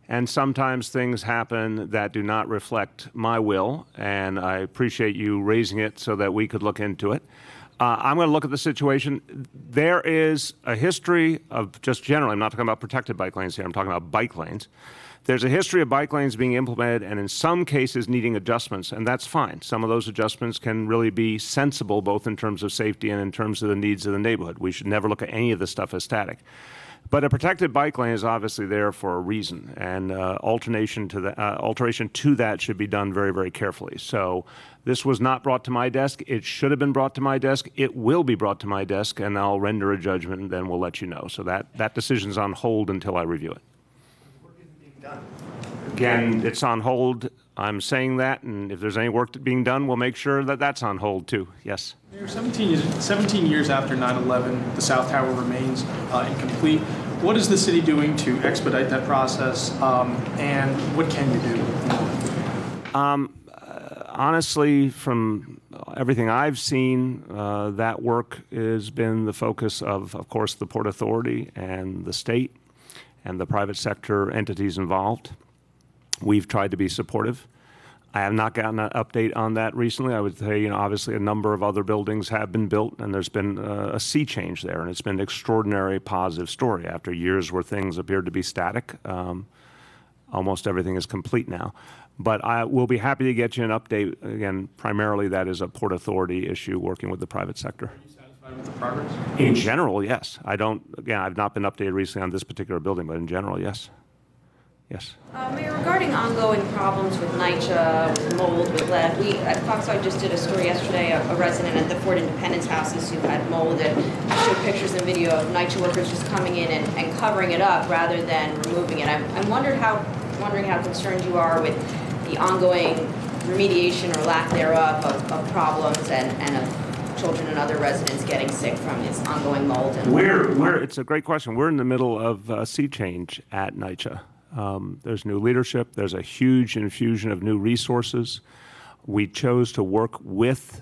and sometimes things happen that do not reflect my will, and I appreciate you raising it so that we could look into it. I'm going to look at the situation. There is a history of, just generally, I'm not talking about protected bike lanes here, I'm talking about bike lanes. There's a history of bike lanes being implemented and in some cases needing adjustments, and that's fine. Some of those adjustments can really be sensible both in terms of safety and in terms of the needs of the neighborhood. We should never look at any of this stuff as static. But a protected bike lane is obviously there for a reason, and alteration to that should be done very, very carefully. So this was not brought to my desk. It should have been brought to my desk. It will be brought to my desk, and I'll render a judgment, and then we'll let you know. So that decision's on hold until I review it. Again, it's on hold. I'm saying that, and if there's any work being done, we'll make sure that that's on hold too. Yes? Mayor, 17 years after 9/11, the South Tower remains incomplete. What is the city doing to expedite that process, and what can you do? Honestly, from everything I've seen, that work has been the focus of course, the Port Authority and the state and the private sector entities involved. We've tried to be supportive. I have not gotten an update on that recently. I would say, obviously a number of other buildings have been built, and there's been a sea change there, and it's been an extraordinary positive story. After years where things appeared to be static, almost everything is complete now. But I will be happy to get you an update. Again, primarily that is a Port Authority issue working with the private sector. Are you satisfied with the progress? In general, yes. I've not been updated recently on this particular building, but in general, yes. Yes. Mayor, regarding ongoing problems with NYCHA, with mold, with lead, we at Fox just did a story yesterday, a resident at the Fort Independence houses who had mold, and showed pictures and video of NYCHA workers just coming in and covering it up rather than removing it. I'm wondering how concerned you are with the ongoing remediation or lack thereof of problems and of children and other residents getting sick from this ongoing mold. And it's a great question. We're in the middle of a sea change at NYCHA. There's new leadership. There's a huge infusion of new resources. We chose to work with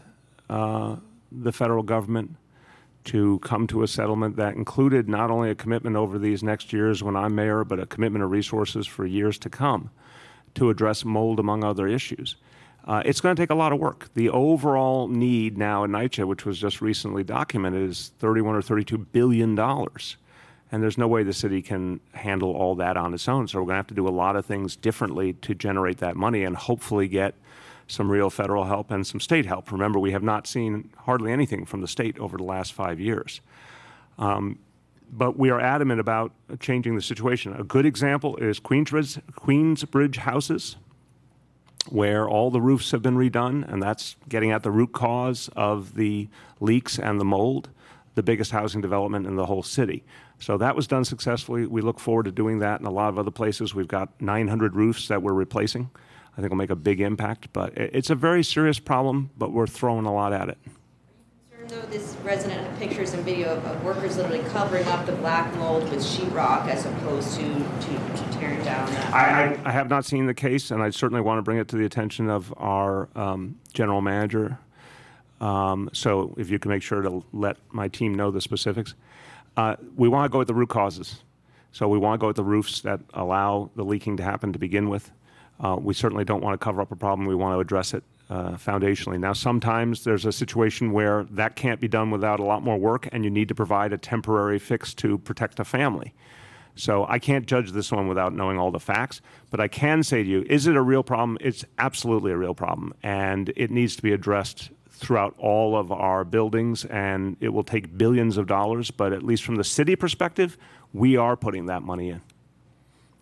the federal government to come to a settlement that included not only a commitment over these next years when I'm mayor, but a commitment of resources for years to come to address mold, among other issues. It's going to take a lot of work. The overall need now in NYCHA, which was just recently documented, is $31 or $32 billion. And there's no way the city can handle all that on its own. So we're going to have to do a lot of things differently to generate that money and hopefully get some real federal help and some state help. Remember, we have not seen hardly anything from the state over the last 5 years. But we are adamant about changing the situation. A good example is Queensbridge houses. where all the roofs have been redone, and that's getting at the root cause of the leaks and the mold, the biggest housing development in the whole city. So that was done successfully. We look forward to doing that in a lot of other places. We've got 900 roofs that we're replacing. I think it'll make a big impact, but it's a very serious problem, but we're throwing a lot at it. Though this resident had pictures and video of workers literally covering up the black mold with sheetrock as opposed to tearing down that. I have not seen the case, and I certainly want to bring it to the attention of our general manager. So if you can make sure to let my team know the specifics. We want to go with the root causes. So we want to go with the roofs that allow the leaking to happen to begin with. We certainly don't want to cover up a problem. We want to address it foundationally. Now, sometimes there's a situation where that can't be done without a lot more work, and you need to provide a temporary fix to protect a family. So I can't judge this one without knowing all the facts, but I can say to you, is it a real problem? It's absolutely a real problem, and it needs to be addressed throughout all of our buildings, and it will take billions of dollars, but at least from the city perspective, we are putting that money in.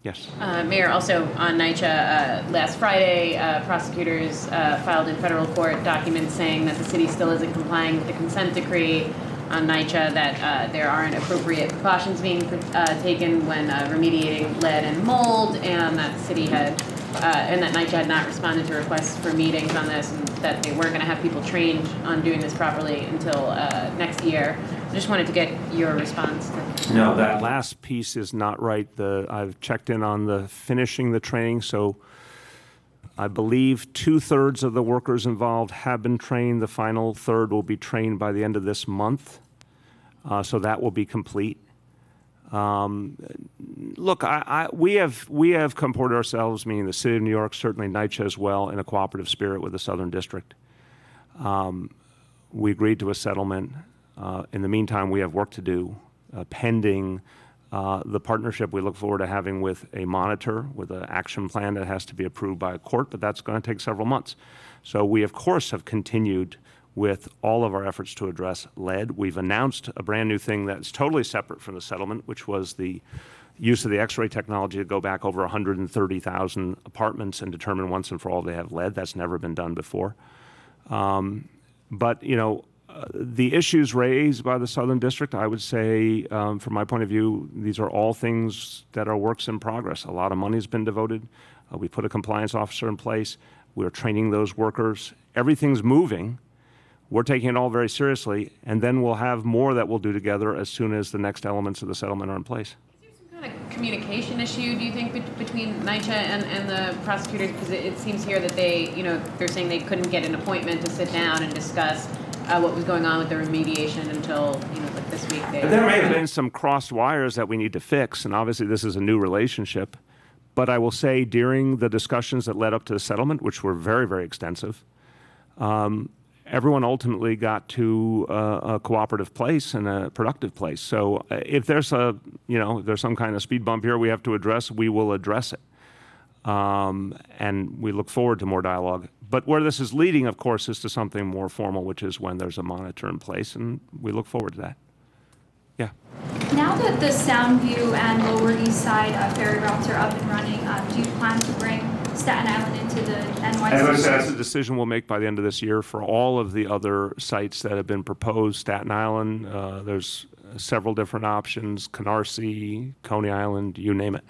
Yes. Mayor, also on NYCHA, last Friday, prosecutors filed in federal court documents saying that the city still isn't complying with the consent decree on NYCHA, that there aren't appropriate precautions being taken when remediating lead and mold, and that the city had, and that NYCHA had not responded to requests for meetings on this, and that they weren't going to have people trained on doing this properly until next year. I just wanted to get your response to No, that last piece is not right. I've checked in on the finishing the training, so I believe 2/3 of the workers involved have been trained. The final third will be trained by the end of this month, so that will be complete. Look, we have comported ourselves, meaning the City of New York, certainly NYCHA as well, in a cooperative spirit with the Southern District. We agreed to a settlement. In the meantime, we have work to do pending the partnership we look forward to having with a monitor, with an action plan that has to be approved by a court, but that's going to take several months. So we, of course, have continued with all of our efforts to address lead. We've announced a brand new thing that's totally separate from the settlement, which was the use of the X-ray technology to go back over 130,000 apartments and determine once and for all if they have lead. That's never been done before. But, you know, the issues raised by the Southern District, I would say, from my point of view, these are all things that are works in progress. A lot of money has been devoted. We put a compliance officer in place. We're training those workers. Everything's moving. We're taking it all very seriously, and then we'll have more that we'll do together as soon as the next elements of the settlement are in place. Is there some kind of communication issue, do you think, between NYCHA and the prosecutors? Because it seems here that they, you know, they're saying they couldn't get an appointment to sit down and discuss what was going on with the remediation until, you know, like this week. There may have been some crossed wires that we need to fix, and obviously this is a new relationship. But I will say during the discussions that led up to the settlement, which were very, very extensive, everyone ultimately got to a cooperative place and a productive place. So if there's if there's some kind of speed bump here we have to address, we will address it. And we look forward to more dialogue. But where this is leading, of course, is to something more formal, which is when there's a monitor in place, and we look forward to that. Yeah. Now that the Soundview and Lower East Side ferry routes are up and running, do you plan to bring Staten Island into the NYC? As I said, that's a decision we'll make by the end of this year for all of the other sites that have been proposed. Staten Island, there's several different options, Canarsie, Coney Island, you name it.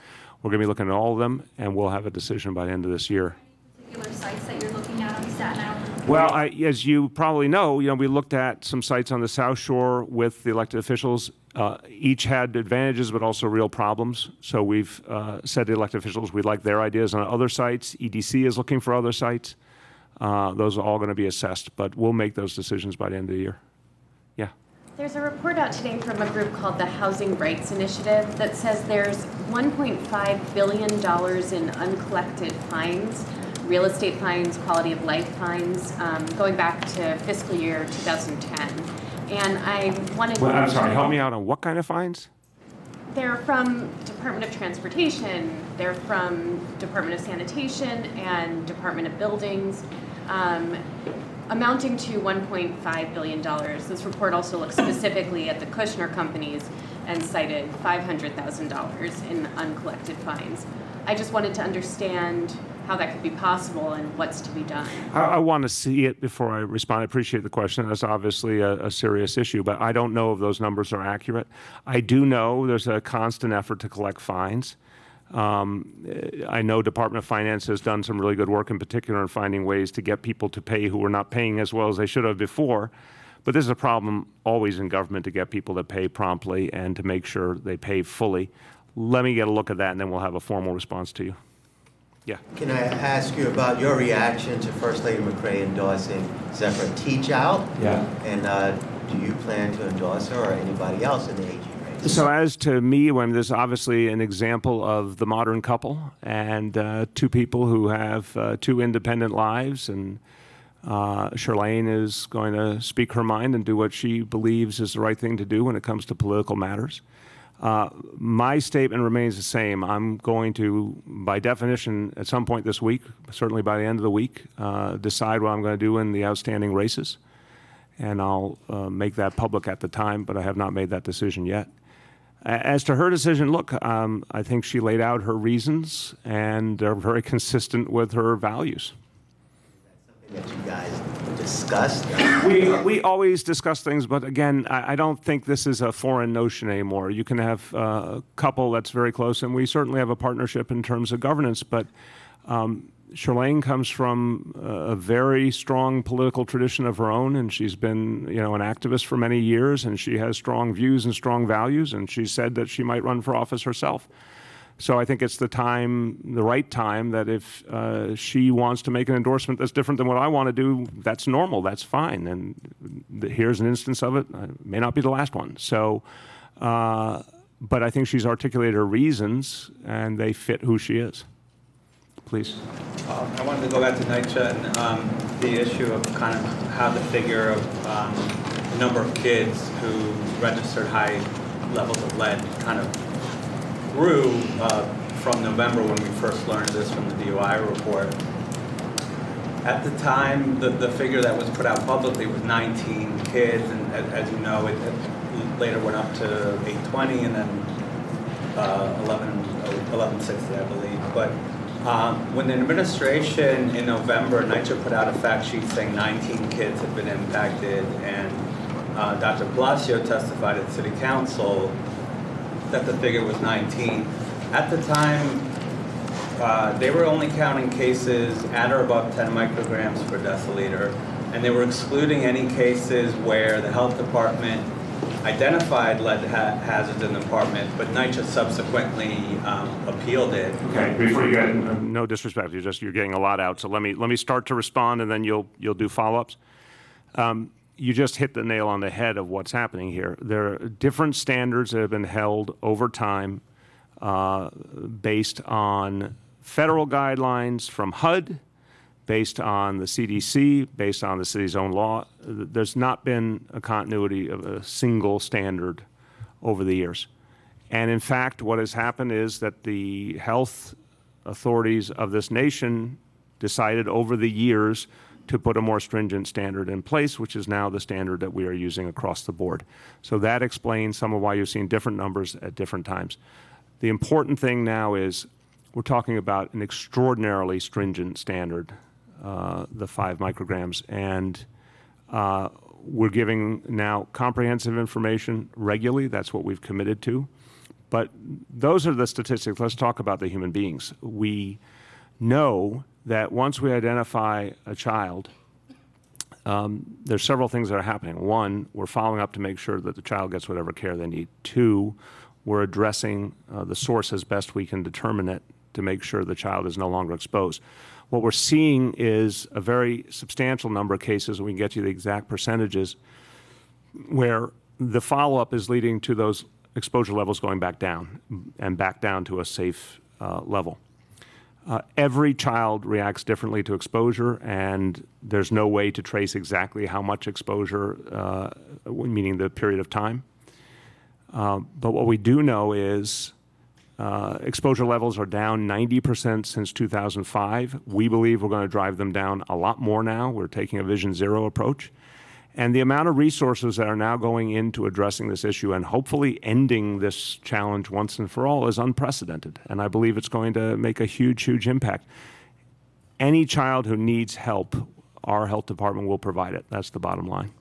We're going to be looking at all of them, and we'll have a decision by the end of this year. Particular sites that you're looking at on Staten Island? Well, as you probably know, we looked at some sites on the South Shore with the elected officials. Each had advantages, but also real problems. So we've said to the elected officials we'd like their ideas on other sites. EDC is looking for other sites. Those are all going to be assessed, but we'll make those decisions by the end of the year. Yeah. There's a report out today from a group called the Housing Rights Initiative that says there's $1.5 billion in uncollected fines, real estate fines, quality of life fines, going back to fiscal year 2010. And I wanted to... Well, I'm sorry, help me out on what kind of fines? They're from Department of Transportation, they're from Department of Sanitation and Department of Buildings, amounting to $1.5 billion. This report also looked specifically at the Kushner companies and cited $500,000 in uncollected fines. I just wanted to understand how that could be possible and what's to be done. I want to see it before I respond. I appreciate the question. That's obviously a serious issue, but I don't know if those numbers are accurate. I do know there's a constant effort to collect fines. I know Department of Finance has done some really good work, in particular in finding ways to get people to pay who were not paying as well as they should have before. But this is a problem always in government, to get people to pay promptly and to make sure they pay fully. Let me get a look at that, and then we'll have a formal response to you. Yeah. Can I ask you about your reaction to First Lady McRae endorsing Zephyr Teach Out? Yeah. And do you plan to endorse her or anybody else in the AG race? So as to me, when there's obviously an example of the modern couple and two people who have two independent lives, and Charlene is going to speak her mind and do what she believes is the right thing to do when it comes to political matters. My statement remains the same. I'm going to, by definition, at some point this week, certainly by the end of the week, decide what I'm going to do in the outstanding races. And I'll make that public at the time, but I have not made that decision yet. As to her decision, look, I think she laid out her reasons, and they're very consistent with her values. That you guys discussed? We always discuss things, but again, I don't think this is a foreign notion anymore. You can have a couple that's very close, and we certainly have a partnership in terms of governance, but Charlene comes from a very strong political tradition of her own, and she's been, an activist for many years, and she has strong views and strong values, and she said that she might run for office herself. So I think it's the right time, that if she wants to make an endorsement that's different than what I want to do, that's normal, that's fine. And here's an instance of it. It may not be the last one. So, but I think she's articulated her reasons, and they fit who she is. Please. I wanted to go back to NYCHA and the issue of kind of how the figure of the number of kids who registered high levels of lead kind of grew from November, when we first learned this from the DOI report. At the time, the figure that was put out publicly was 19 kids, and as you know, it later went up to 820 and then 1160, I believe. But when the administration in November, NYCHA put out a fact sheet saying 19 kids had been impacted, and Dr. Blasio testified at City Council that the figure was 19. At the time, they were only counting cases at or above 10 micrograms per deciliter, and they were excluding any cases where the health department identified lead hazards in the apartment, but NYCHA subsequently appealed it. Okay, before you get, no disrespect, you're getting a lot out, so let me start to respond, and then you'll do follow-ups. You just hit the nail on the head of what's happening here. There are different standards that have been held over time based on federal guidelines from HUD, based on the CDC, based on the city's own law. There's not been a continuity of a single standard over the years. And in fact, what has happened is that the health authorities of this nation decided over the years to put a more stringent standard in place, which is now the standard that we are using across the board. So that explains some of why you've seen different numbers at different times. The important thing now is we're talking about an extraordinarily stringent standard, the 5 micrograms, and we're giving now comprehensive information regularly. That's what we've committed to. But those are the statistics. Let's talk about the human beings. We know that once we identify a child, there's several things that are happening. One, we're following up to make sure that the child gets whatever care they need. Two, we're addressing the source as best we can determine it to make sure the child is no longer exposed. What we're seeing is a very substantial number of cases, and we can get you the exact percentages, where the follow-up is leading to those exposure levels going back down and back down to a safe level. Every child reacts differently to exposure, and there's no way to trace exactly how much exposure, meaning the period of time. But what we do know is exposure levels are down 90% since 2005. We believe we're going to drive them down a lot more now. We're taking a Vision Zero approach. And the amount of resources that are now going into addressing this issue and hopefully ending this challenge once and for all is unprecedented. And I believe it's going to make a huge, huge impact. Any child who needs help, our health department will provide it. That's the bottom line.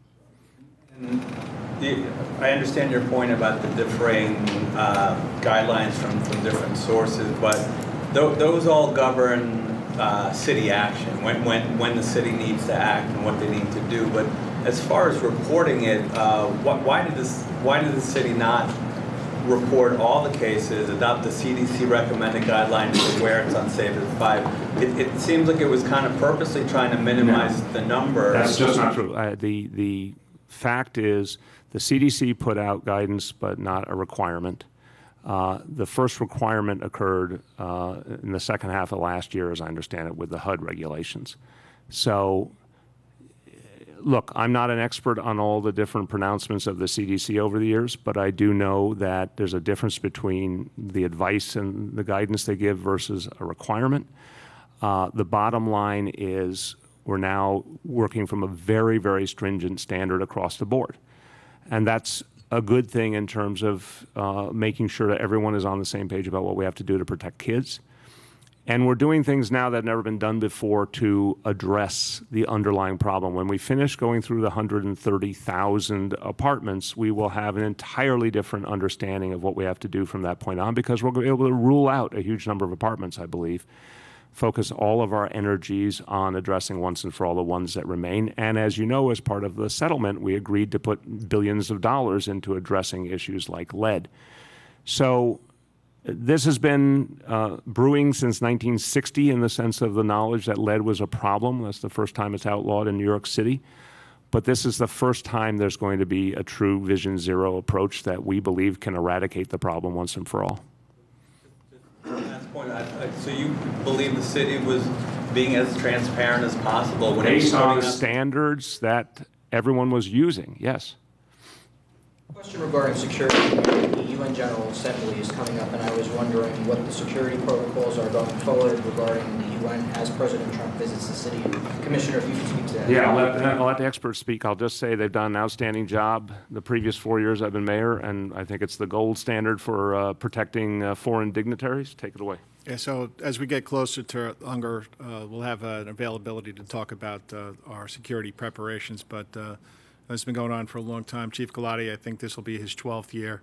I understand your point about the differing guidelines from different sources, but those all govern city action, when the city needs to act and what they need to do. But as far as reporting it, why did the city not report all the cases, adopt the CDC recommended guidelines for where it's unsafe as 5? It seems like it was kind of purposely trying to minimize the number. That's just not true. The fact is the CDC put out guidance, but not a requirement. The first requirement occurred in the second half of last year, as I understand it, with the HUD regulations. So, look, I'm not an expert on all the different pronouncements of the CDC over the years, but I do know that there's a difference between the advice and the guidance they give versus a requirement. The bottom line is we're now working from a very, very stringent standard across the board. And that's a good thing in terms of making sure that everyone is on the same page about what we have to do to protect kids. And we're doing things now that have never been done before to address the underlying problem. When we finish going through the 130,000 apartments, we will have an entirely different understanding of what we have to do from that point on, because we'll be able to rule out a huge number of apartments, I believe, focus all of our energies on addressing once and for all the ones that remain. And as you know, as part of the settlement, we agreed to put billions of dollars into addressing issues like lead. So this has been brewing since 1960 in the sense of the knowledge that lead was a problem. That's the first time it's outlawed in New York City. But this is the first time there's going to be a true Vision Zero approach that we believe can eradicate the problem once and for all. Last point, so you believe the city was being as transparent as possible when it was based on putting up standards that everyone was using, yes. Question regarding security. The UN General Assembly is coming up, and I was wondering what the security protocols are going forward regarding the UN as President Trump visits the city. Commissioner, if you could speak to that. Yeah, I'll let the experts speak. I'll just say they've done an outstanding job the previous 4 years I've been mayor, and I think it's the gold standard for protecting foreign dignitaries. Take it away. Yeah, so as we get closer to Unger, we'll have an availability to talk about our security preparations, but it's been going on for a long time. Chief Galati, I think this will be his 12th year,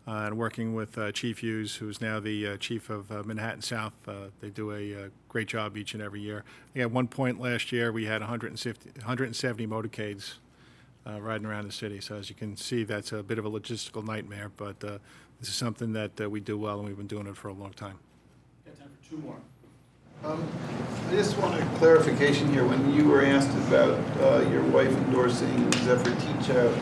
and working with Chief Hughes, who's now the chief of Manhattan South. They do a great job each and every year. At one point last year, we had 170 motorcades riding around the city. So as you can see, that's a bit of a logistical nightmare, but this is something that we do well, and we've been doing it for a long time. Got time for 2 more. I just want a clarification here. When you were asked about your wife endorsing Zephyr Teachout,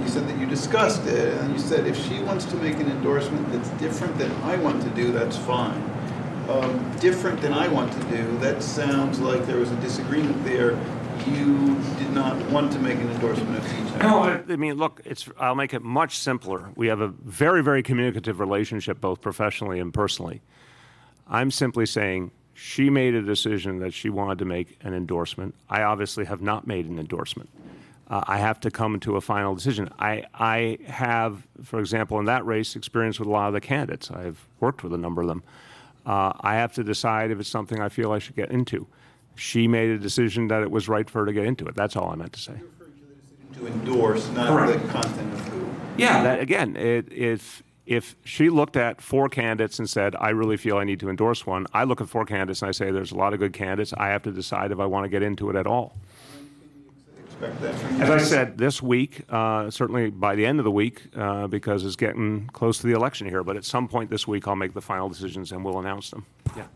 you said that you discussed it, and you said if she wants to make an endorsement that's different than I want to do, that's fine. Different than I want to do, that sounds like there was a disagreement there. You did not want to make an endorsement of Teachout. No, I mean, look, I'll make it much simpler. We have a very, very communicative relationship, both professionally and personally. I'm simply saying she made a decision that she wanted to make an endorsement. I obviously have not made an endorsement. I have to come to a final decision. I have, for example, in that race, experience with a lot of the candidates. I've worked with a number of them. I have to decide if it's something I feel I should get into. She made a decision that it was right for her to get into it. That's all I meant to say. To endorse, not Correct. the content of who. Yeah, that, again, if she looked at 4 candidates and said, I really feel I need to endorse one, I look at 4 candidates and I say, there's a lot of good candidates. I have to decide if I want to get into it at all. Expect that from you. As I said, this week, certainly by the end of the week, because it's getting close to the election here, but at some point this week I'll make the final decisions and we'll announce them. Yeah.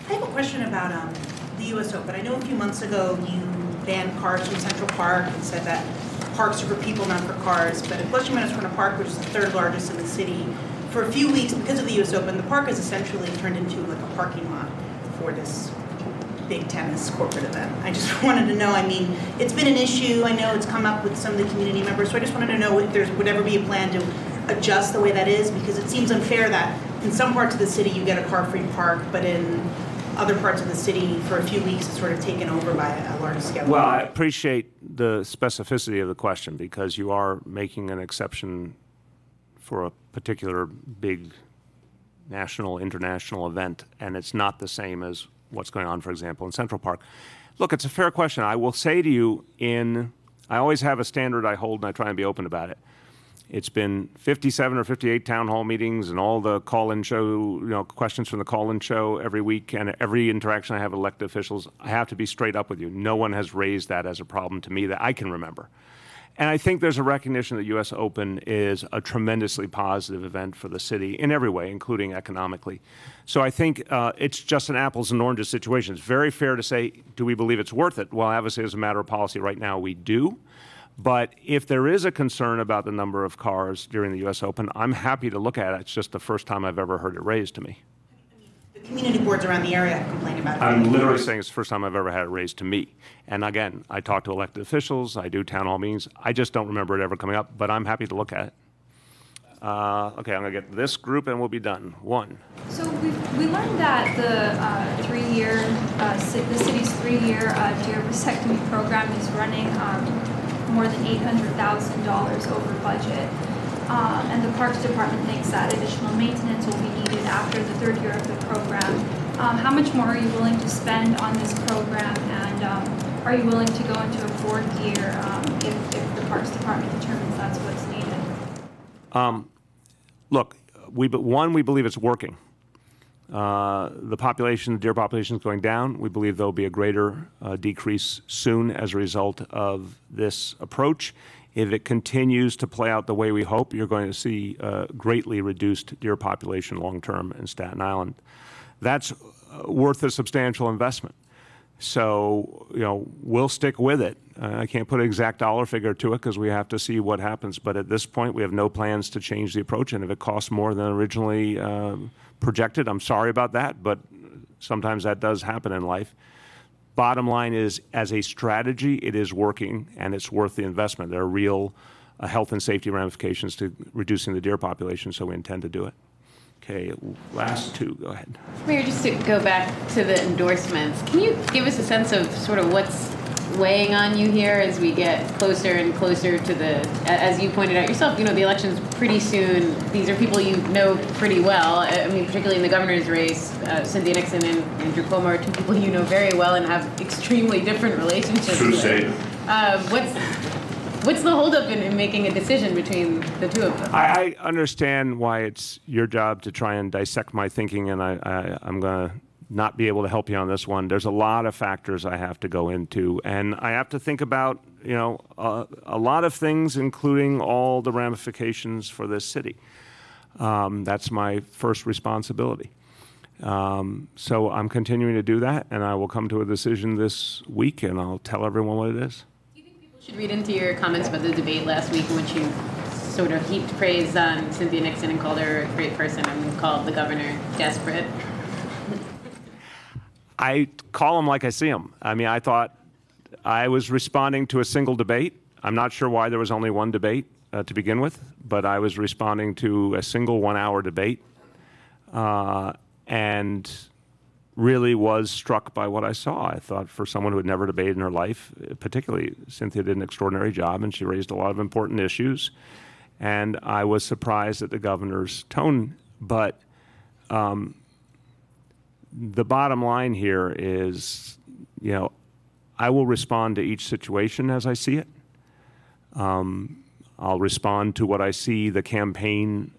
I have a question about the U.S. Open. I know a few months ago you banned cars from Central Park and said that parks are for people, not for cars. But at Flushing Meadows Corner Park, which is the 3rd largest in the city, for a few weeks, because of the U.S. Open, the park has essentially turned into like a parking lot for this big tennis corporate event. I just wanted to know, I mean, it's been an issue. I know it's come up with some of the community members, so I just wanted to know if there would ever be a plan to adjust the way that is, because it seems unfair that in some parts of the city you get a car-free park, but in other parts of the city for a few weeks is sort of taken over by a large scale. Well, I appreciate the specificity of the question because you are making an exception for a particular big national, international event, and it's not the same as what's going on, for example, in Central Park. Look, it's a fair question. I will say to you, I always have a standard I hold, and I try and be open about it. It's been 57 or 58 town hall meetings and all the call-in show, questions from the call-in show every week, and every interaction I have with elected officials. I have to be straight up with you. No one has raised that as a problem to me that I can remember. And I think there's a recognition that U.S. Open is a tremendously positive event for the city in every way, including economically. So I think it's just an apples and oranges situation. It's very fair to say, do we believe it's worth it? Well, obviously, as a matter of policy right now, we do. But if there is a concern about the number of cars during the U.S. Open, I'm happy to look at it. It's just the first time I've ever heard it raised to me. The community boards around the area have complained about it. I'm literally saying it's the first time I've ever had it raised to me. And again, I talk to elected officials, I do town hall meetings. I just don't remember it ever coming up, but I'm happy to look at it. Okay, I'm going to get this group and we'll be done. One. So we learned that the the city's three-year deer vasectomy program is running more than $800,000 over budget. And the Parks Department thinks that additional maintenance will be needed after the third year of the program. How much more are you willing to spend on this program, and are you willing to go into a fourth year if the Parks Department determines that's what's needed? Look, we believe it's working. The population, the deer population is going down. We believe there will be a greater decrease soon as a result of this approach. If it continues to play out the way we hope, you're going to see greatly reduced deer population long-term in Staten Island. That's worth a substantial investment. So, we'll stick with it. I can't put an exact dollar figure to it because we have to see what happens. But at this point, we have no plans to change the approach. And if it costs more than originally projected, I'm sorry about that, but sometimes that does happen in life. Bottom line is, as a strategy, it is working and it's worth the investment. There are real health and safety ramifications to reducing the deer population, so we intend to do it. Okay, last two, go ahead. Mayor, just to go back to the endorsements, can you give us a sense of sort of what's weighing on you here as we get closer and closer to as you pointed out yourself, the election's pretty soon. These are people you know pretty well. I mean, particularly in the governor's race, Cynthia Nixon and Andrew Cuomo are two people you know very well and have extremely different relationships with. What's the holdup in making a decision between the two of them? I understand why it's your job to try and dissect my thinking, and I'm going to not be able to help you on this one. There's a lot of factors I have to go into, and I have to think about, a lot of things, including all the ramifications for this city. That's my first responsibility. So I'm continuing to do that, and I will come to a decision this week, and I'll tell everyone what it is. Should read into your comments about the debate last week in which you sort of heaped praise on Cynthia Nixon and called her a great person and called the governor desperate. I call them like I see them. I mean, I thought I was responding to a single debate. I'm not sure why there was only one debate to begin with, but I was responding to a single 1-hour debate and really was struck by what I saw. I thought for someone who had never debated in her life, particularly Cynthia did an extraordinary job and she raised a lot of important issues. And I was surprised at the governor's tone. But the bottom line here is, I will respond to each situation as I see it. I'll respond to what I see the campaign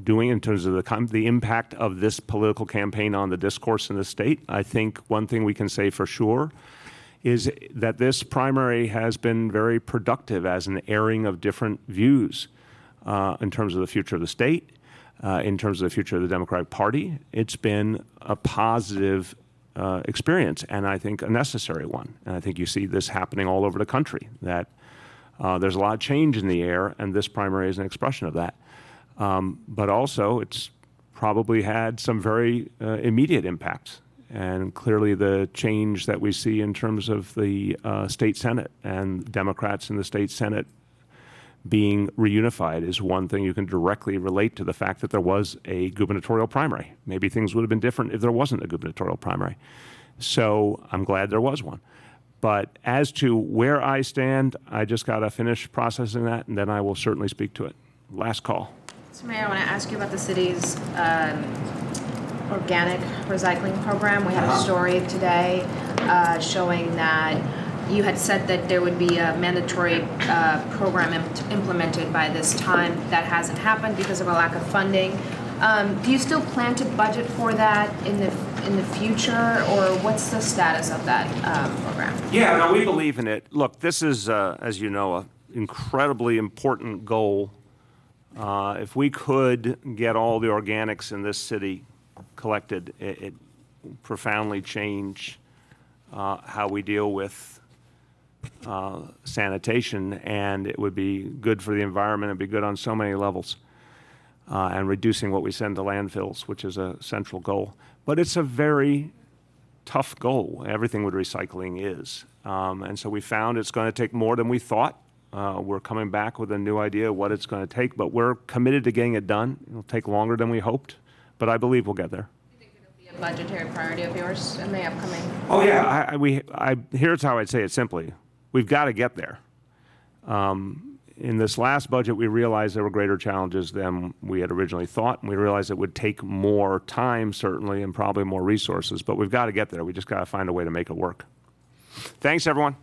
doing in terms of the impact of this political campaign on the discourse in the state. I think one thing we can say for sure is that this primary has been very productive as an airing of different views in terms of the future of the state, in terms of the future of the Democratic Party. It's been a positive experience, and I think a necessary one. And I think you see this happening all over the country, that there's a lot of change in the air, and this primary is an expression of that. But also, it's probably had some very immediate impacts. And clearly the change that we see in terms of the state Senate and Democrats in the state Senate being reunified is one thing you can directly relate to the fact that there was a gubernatorial primary. Maybe things would have been different if there wasn't a gubernatorial primary. So I'm glad there was one. But as to where I stand, I just got to finish processing that, and then I will certainly speak to it. Last call. So Mayor, I want to ask you about the city's organic recycling program. We had a story today showing that you had said that there would be a mandatory program implemented by this time. That hasn't happened because of a lack of funding. Do you still plan to budget for that in the future, or what's the status of that program? Yeah, no, we believe in it. Look, this is, as you know, an incredibly important goal. If we could get all the organics in this city collected, it profoundly change how we deal with sanitation, and it would be good for the environment. It'd be good on so many levels, and reducing what we send to landfills, which is a central goal. But it's a very tough goal. Everything with recycling is, and so we found it's going to take more than we thought. We're coming back with a new idea of what it's going to take, but we're committed to getting it done. It'll take longer than we hoped, but I believe we'll get there. A budgetary priority of yours in the upcoming? Oh yeah, here's how I'd say it simply. We've got to get there. In this last budget, we realized there were greater challenges than we had originally thought, and we realized it would take more time, certainly, and probably more resources, but we've got to get there. We just got to find a way to make it work. Thanks, everyone.